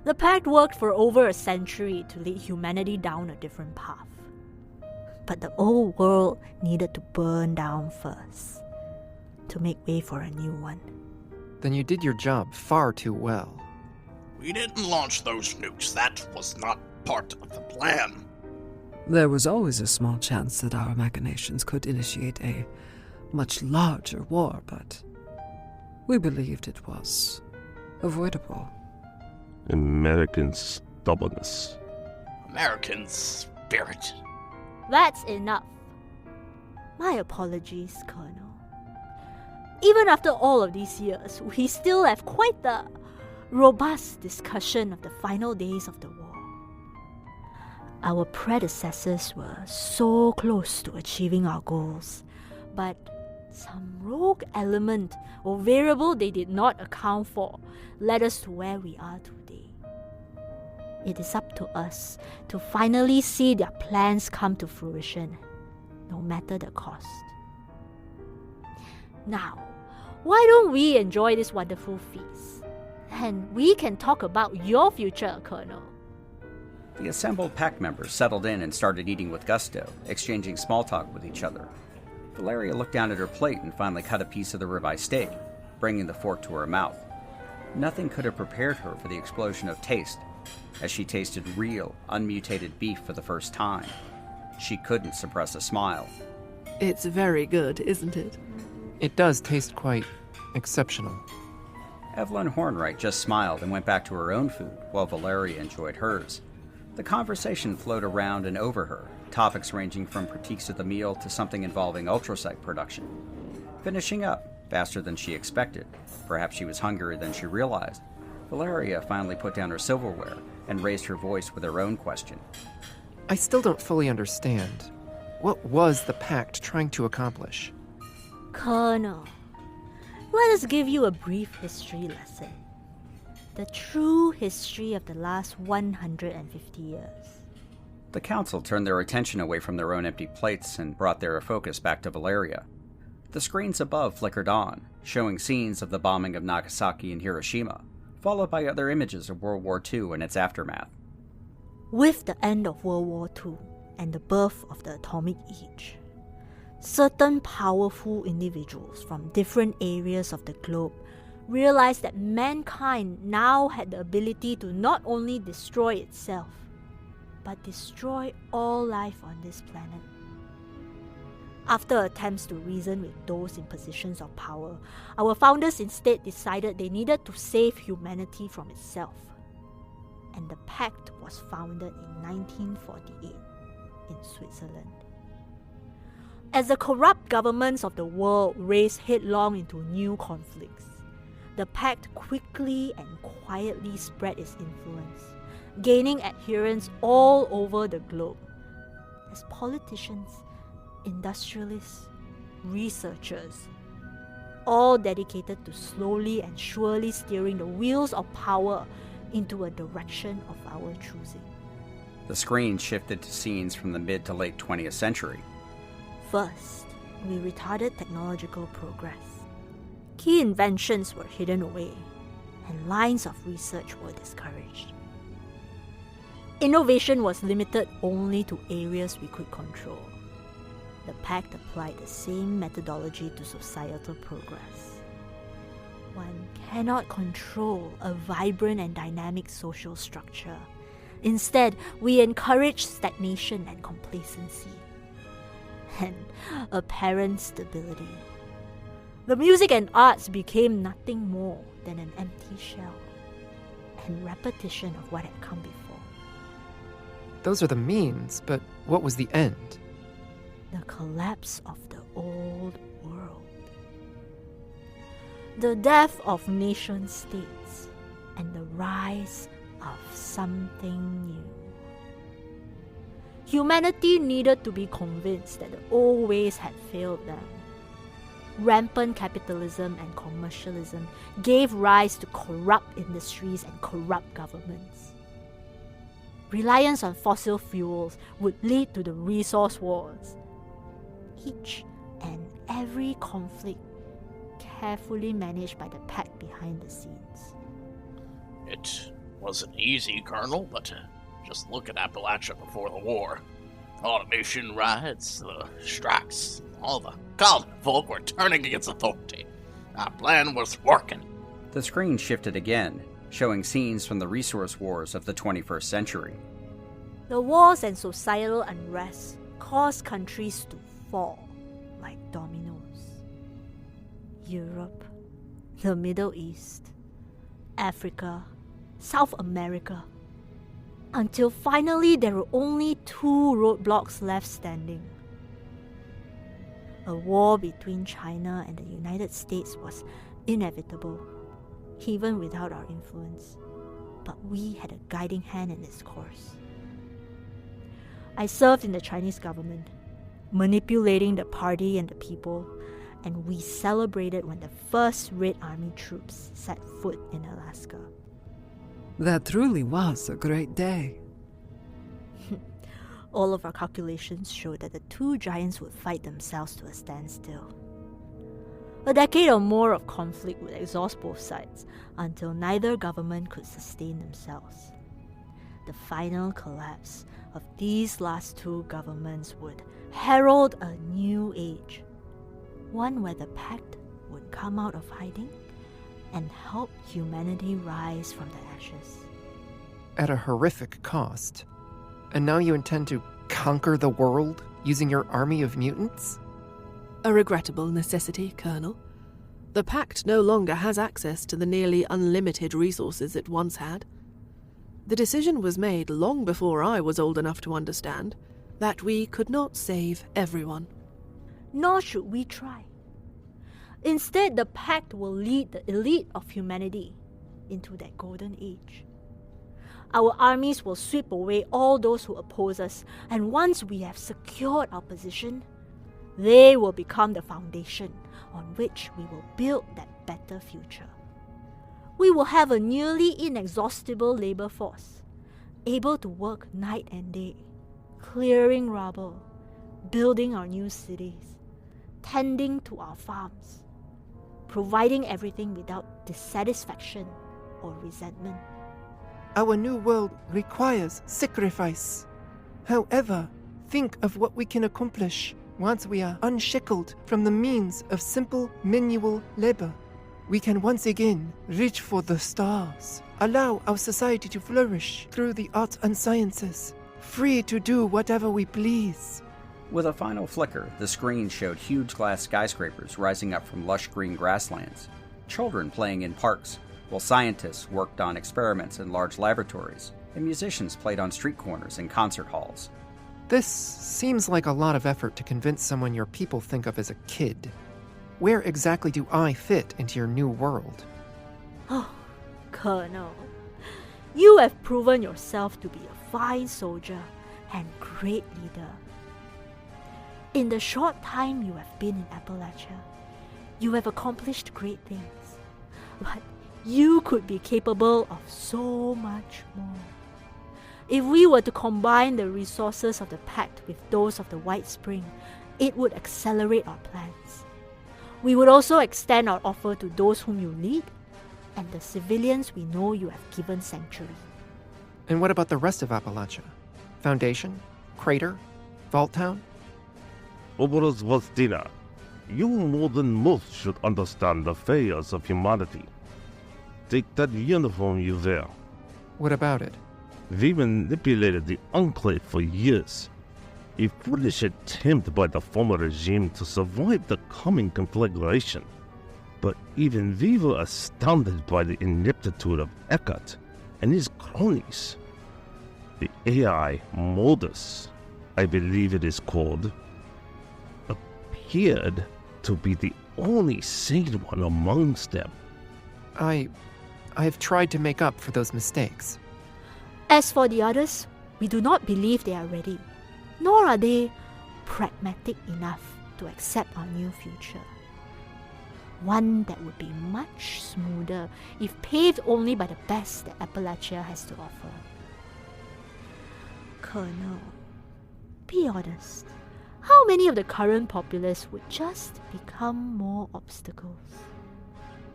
The PACT worked for over a century to lead humanity down a different path. But the old world needed to burn down first, to make way for a new one. then you did your job far too well. We didn't launch those nukes. That was not part of the plan. There was always a small chance that our machinations could initiate a much larger war, but we believed it was avoidable. American stubbornness. American spirit. That's enough. My apologies, Colonel. Even after all of these years, we still have quite the robust discussion of the final days of the war. Our predecessors were so close to achieving our goals, but some rogue element or variable they did not account for led us to where we are today. It is up to us to finally see their plans come to fruition, no matter the cost. Now, why don't we enjoy this wonderful feast? And we can talk about your future, Colonel. The assembled PACT members settled in and started eating with gusto, exchanging small talk with each other. Valeria looked down at her plate and finally cut a piece of the ribeye steak, bringing the fork to her mouth. Nothing could have prepared her for the explosion of taste, as she tasted real, unmutated beef for the first time. She couldn't suppress a smile. It's very good, isn't it? It does taste quite exceptional. Evelyn Hornwright just smiled and went back to her own food, while Valeria enjoyed hers. The conversation flowed around and over her, topics ranging from critiques of the meal to something involving ultrasite production. Finishing up, faster than she expected, perhaps she was hungrier than she realized, Valeria finally put down her silverware and raised her voice with her own question. I still don't fully understand. What was the PACT trying to accomplish? Colonel, let us give you a brief history lesson. The true history of the last 150 years. The council turned their attention away from their own empty plates and brought their focus back to Valeria. The screens above flickered on, showing scenes of the bombing of Nagasaki and Hiroshima, followed by other images of World War II and its aftermath. With the end of World War II and the birth of the atomic age, certain powerful individuals from different areas of the globe realized that mankind now had the ability to not only destroy itself, but destroy all life on this planet. After attempts to reason with those in positions of power, our founders instead decided they needed to save humanity from itself. And the PACT was founded in 1948 in Switzerland. As the corrupt governments of the world raced headlong into new conflicts, the PACT quickly and quietly spread its influence, gaining adherents all over the globe. As politicians, industrialists, researchers, all dedicated to slowly and surely steering the wheels of power into a direction of our choosing. The screen shifted to scenes from the mid to late 20th century. First, we retarded technological progress. Key inventions were hidden away, and lines of research were discouraged. Innovation was limited only to areas we could control. The PACT applied the same methodology to societal progress. One cannot control a vibrant and dynamic social structure. Instead, we encourage stagnation and complacency, and apparent stability. The music and arts became nothing more than an empty shell and repetition of what had come before. Those are the means, but what was the end? The collapse of the old world. The death of nation-states and the rise of something new. Humanity needed to be convinced that the old ways had failed them. Rampant capitalism and commercialism gave rise to corrupt industries and corrupt governments. Reliance on fossil fuels would lead to the resource wars. Each and every conflict carefully managed by the PACT behind the scenes. It wasn't easy, Colonel, but just look at Appalachia before the war. Automation riots, the strikes, all the common folk were turning against authority. Our plan was working. The screen shifted again, showing scenes from the resource wars of the 21st century. The wars and societal unrest caused countries to fall like dominoes. Europe, the Middle East, Africa, South America, until finally there were only 2 roadblocks left standing. A war between China and the United States was inevitable, even without our influence, but we had a guiding hand in its course. I served in the Chinese government, manipulating the party and the people, and we celebrated when the first Red Army troops set foot in Alaska. That truly was a great day. All of our calculations showed that the 2 giants would fight themselves to a standstill. A decade or more of conflict would exhaust both sides until neither government could sustain themselves. The final collapse of these last 2 governments would herald a new age, one where the Pact would come out of hiding and help humanity rise from the ashes. At a horrific cost. And now you intend to conquer the world using your army of mutants? A regrettable necessity, Colonel. The Pact no longer has access to the nearly unlimited resources it once had. The decision was made long before I was old enough to understand that we could not save everyone. Nor should we try. Instead, the Pact will lead the elite of humanity into that golden age. Our armies will sweep away all those who oppose us, and once we have secured our position, they will become the foundation on which we will build that better future. We will have a nearly inexhaustible labor force, able to work night and day, clearing rubble, building our new cities, tending to our farms, providing everything without dissatisfaction or resentment. Our new world requires sacrifice. However, think of what we can accomplish once we are unshackled from the means of simple manual labor. We can once again reach for the stars, allow our society to flourish through the arts and sciences, free to do whatever we please. With a final flicker, the screen showed huge glass skyscrapers rising up from lush green grasslands, children playing in parks, while scientists worked on experiments in large laboratories, and musicians played on street corners and concert halls. This seems like a lot of effort to convince someone your people think of as a kid. Where exactly do I fit into your new world? Oh, Colonel, you have proven yourself to be a fine soldier and great leader. In the short time you have been in Appalachia, you have accomplished great things. But you could be capable of so much more. If we were to combine the resources of the Pact with those of the White Spring, it would accelerate our plans. We would also extend our offer to those whom you lead and the civilians we know you have given sanctuary. And what about the rest of Appalachia? Foundation? Crater? Vault Town? Oboros Vostina, you more than most should understand the affairs of humanity. Take that uniform you wear. What about it? We manipulated the Enclave for years. A foolish attempt by the former regime to survive the coming conflagration. But even we were astounded by the ineptitude of Eckhart and his cronies. The AI Modus, I believe it is called, appeared to be the only sane one amongst them. I've tried to make up for those mistakes. As for the others, we do not believe they are ready, nor are they pragmatic enough to accept our new future. One that would be much smoother if paved only by the best that Appalachia has to offer. Colonel, be honest. How many of the current populace would just become more obstacles?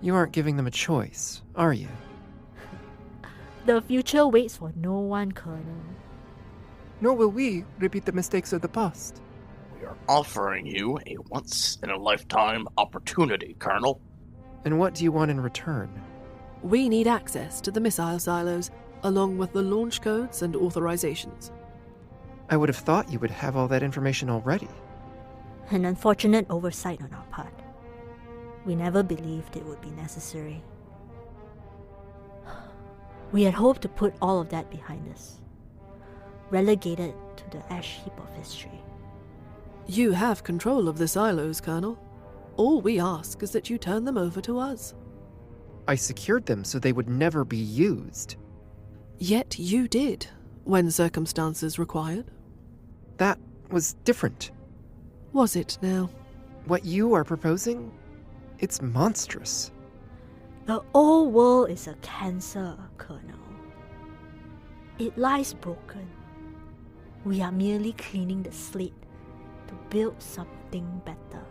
You aren't giving them a choice, are you? The future waits for no one, Colonel. Nor will we repeat the mistakes of the past. We are offering you a once-in-a-lifetime opportunity, Colonel. And what do you want in return? We need access to the missile silos, along with the launch codes and authorizations. I would have thought you would have all that information already. An unfortunate oversight on our part. We never believed it would be necessary. We had hoped to put all of that behind us, relegated to the ash heap of history. You have control of the silos, Colonel. All we ask is that you turn them over to us. I secured them so they would never be used. Yet you did, when circumstances required. That was different. Was it now? What you are proposing? It's monstrous. The old world is a cancer, Colonel. It lies broken. We are merely cleaning the slate to build something better.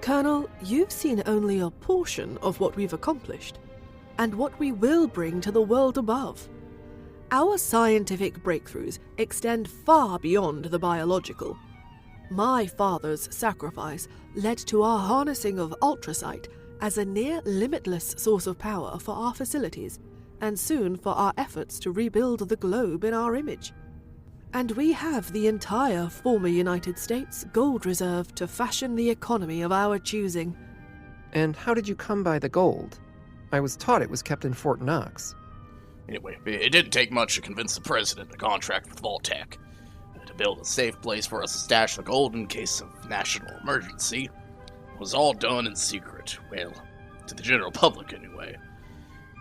Colonel, you've seen only a portion of what we've accomplished, and what we will bring to the world above. Our scientific breakthroughs extend far beyond the biological. My father's sacrifice led to our harnessing of ultrasight as a near-limitless source of power for our facilities, and soon for our efforts to rebuild the globe in our image. And we have the entire former United States gold reserve to fashion the economy of our choosing. And how did you come by the gold? I was taught it was kept in Fort Knox. Anyway, it didn't take much to convince the president to contract with Vault-Tec to build a safe place for us to stash the gold in case of national emergency. It was all done in secret. Well, to the general public anyway.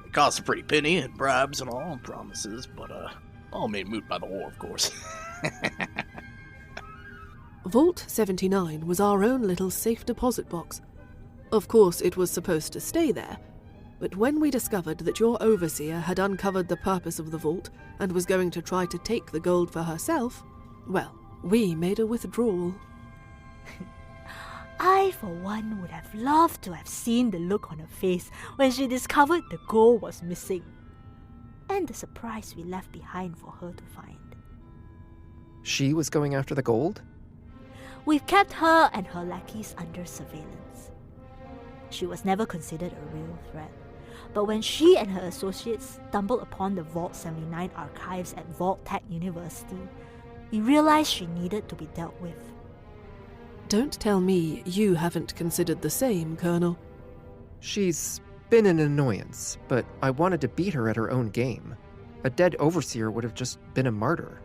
It cost a pretty penny in bribes and all, and promises, but all made moot by the war, of course. Vault 79 was our own little safe deposit box. Of course, it was supposed to stay there, but when we discovered that your overseer had uncovered the purpose of the vault and was going to try to take the gold for herself, well, we made a withdrawal. I, for one, would have loved to have seen the look on her face when she discovered the gold was missing, and the surprise we left behind for her to find. She was going after the gold? We've kept her and her lackeys under surveillance. She was never considered a real threat, but when she and her associates stumbled upon the Vault 79 archives at Vault-Tec University, we realized she needed to be dealt with. Don't tell me you haven't considered the same, Colonel. She's been an annoyance, but I wanted to beat her at her own game. A dead overseer would have just been a martyr.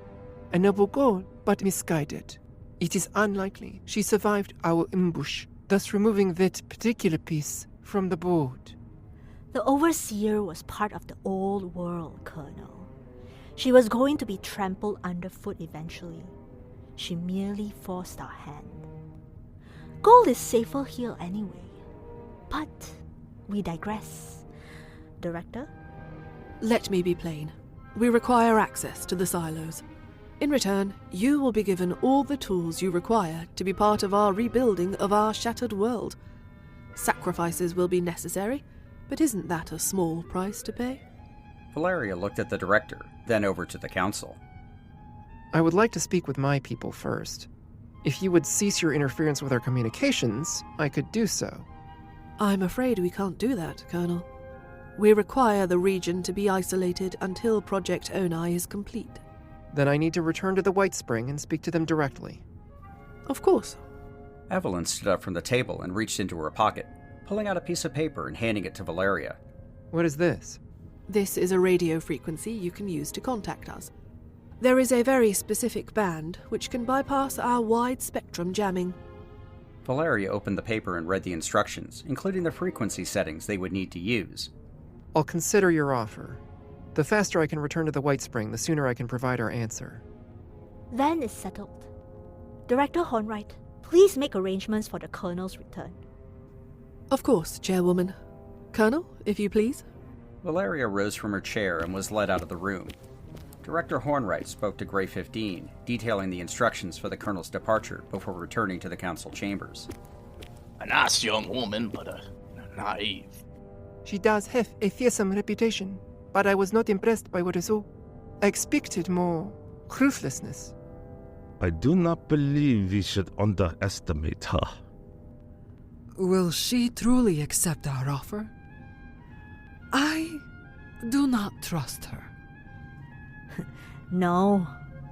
A noble goal, but misguided. It is unlikely she survived our ambush, thus removing that particular piece from the board. The overseer was part of the old world, Colonel. She was going to be trampled underfoot eventually. She merely forced our hand. Gold is safer here anyway. But we digress. Director? Let me be plain. We require access to the silos. In return, you will be given all the tools you require to be part of our rebuilding of our shattered world. Sacrifices will be necessary, but isn't that a small price to pay? Valeria looked at the director, then over to the council. I would like to speak with my people first. If you would cease your interference with our communications, I could do so. I'm afraid we can't do that, Colonel. We require the region to be isolated until Project Onai is complete. Then I need to return to the White Spring and speak to them directly. Of course. Evelyn stood up from the table and reached into her pocket, pulling out a piece of paper and handing it to Valeria. What is this? This is a radio frequency you can use to contact us. There is a very specific band which can bypass our wide-spectrum jamming. Valeria opened the paper and read the instructions, including the frequency settings they would need to use. I'll consider your offer. The faster I can return to the White Spring, the sooner I can provide our answer. Then it's settled. Director Hornwright, please make arrangements for the Colonel's return. Of course, Chairwoman. Colonel, if you please. Valeria rose from her chair and was led out of the room. Director Hornwright spoke to Grey 15, detailing the instructions for the Colonel's departure before returning to the council chambers. A nice young woman, but naive. She does have a fearsome reputation, but I was not impressed by what I saw. I expected more ruthlessness. I do not believe we should underestimate her. Will she truly accept our offer? I do not trust her. No,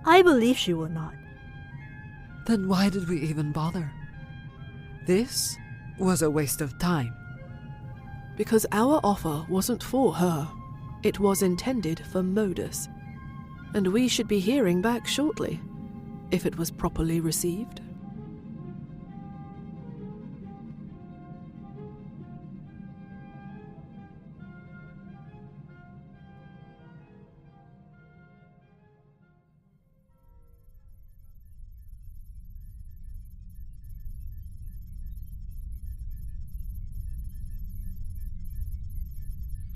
I believe she will not. Then why did we even bother? This was a waste of time. Because our offer wasn't for her. It was intended for Modus. And we should be hearing back shortly, if it was properly received.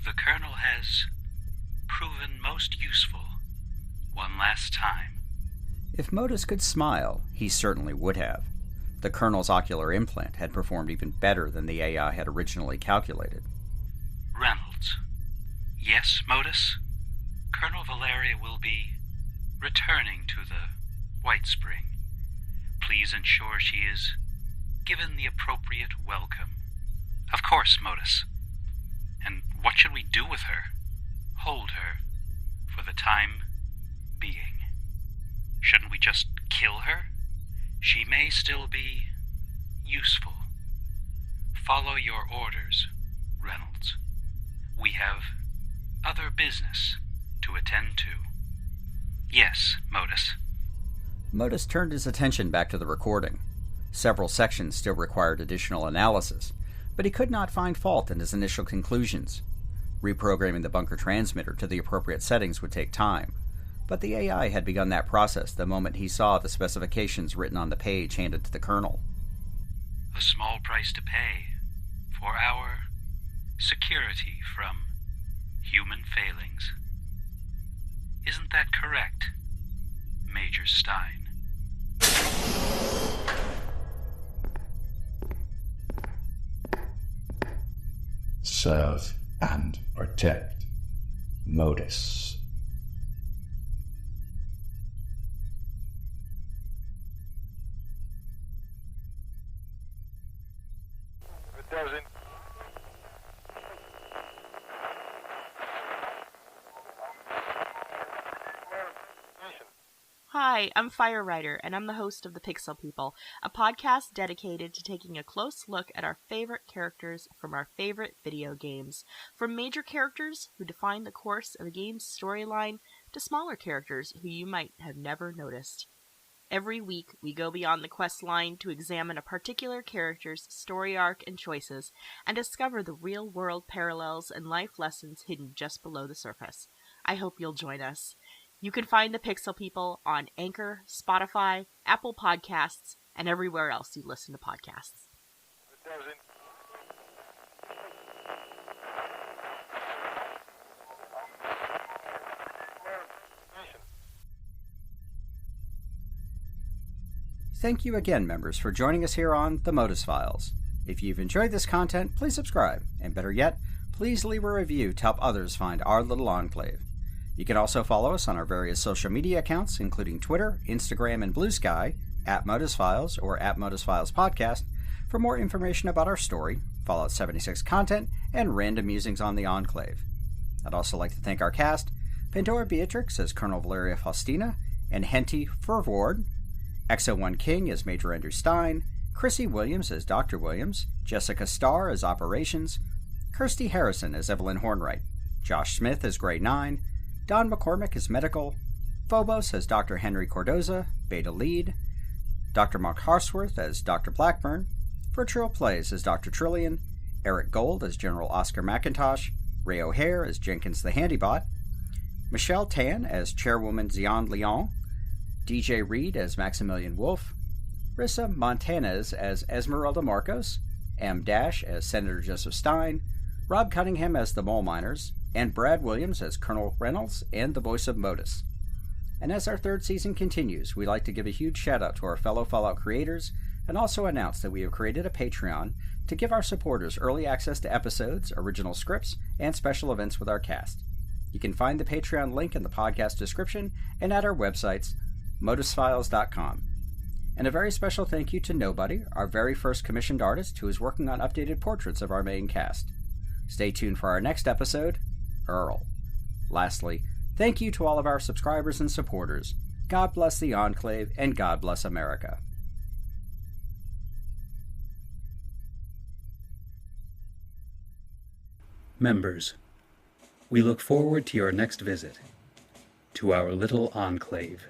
The Colonel has proven most useful one last time. If Modus could smile, he certainly would have. The Colonel's ocular implant had performed even better than the AI had originally calculated. Reynolds. Yes, Modus? Colonel Valeria will be returning to the White Spring. Please ensure she is given the appropriate welcome. Of course, Modus. And what should we do with her? Hold her for the time being. Shouldn't we just kill her? She may still be useful. Follow your orders, Reynolds. We have other business to attend to. Yes, Modus. Modus turned his attention back to the recording. Several sections still required additional analysis, but he could not find fault in his initial conclusions. Reprogramming the bunker transmitter to the appropriate settings would take time, but the AI had begun that process the moment he saw the specifications written on the page handed to the Colonel. A small price to pay for our security from human failings. Isn't that correct, Major Stein? Serve and protect. Modus. It doesn't. Hi, I'm Fire Rider, and I'm the host of The Pixel People, a podcast dedicated to taking a close look at our favorite characters from our favorite video games. From major characters who define the course of a game's storyline to smaller characters who you might have never noticed. Every week, we go beyond the quest line to examine a particular character's story arc and choices, and discover the real-world parallels and life lessons hidden just below the surface. I hope you'll join us. You can find the Pixel People on Anchor, Spotify, Apple Podcasts, and everywhere else you listen to podcasts. It doesn't. Thank you again, members, for joining us here on The Modus Files. If you've enjoyed this content, please subscribe, and better yet, please leave a review to help others find our little enclave. You can also follow us on our various social media accounts, including Twitter, Instagram, and Blue Sky, @ModusFiles or @ModusFilesPodcast, for more information about our story, Fallout 76 content, and random musings on the Enclave. I'd also like to thank our cast, Pandora Beatrix as Colonel Valeria Faustina, and Henty Fervord, Exo-1 King as Major Andrew Stein, Chrissy Williams as Dr. Williams, Jessica Starr as Operations, Kirsty Harrison as Evelyn Hornwright, Josh Smith as Grey 9, Don McCormick as Medical, Phobos as Dr. Henry Cordoza, Beta Lead, Dr. Mark Harsworth as Dr. Blackburn, Virtual Plays as Dr. Trillian, Eric Gold as General Oscar McIntosh, Ray O'Hare as Jenkins the Handybot, Michelle Tan as Chairwoman Zion Leon, DJ Reed as Maximilian Wolf, Rissa Montanez as Esmeralda Marcos, M. Dash as Senator Joseph Stein, Rob Cunningham as the Mole Miners, and Brad Williams as Colonel Reynolds and the voice of Modus. And as our third season continues, we'd like to give a huge shout out to our fellow Fallout creators and also announce that we have created a Patreon to give our supporters early access to episodes, original scripts, and special events with our cast. You can find the Patreon link in the podcast description and at our websites, modusfiles.com. And a very special thank you to Nobody, our very first commissioned artist who is working on updated portraits of our main cast. Stay tuned for our next episode, Earl. Lastly, thank you to all of our subscribers and supporters. God bless the Enclave, and God bless America. Members, we look forward to your next visit to our little enclave.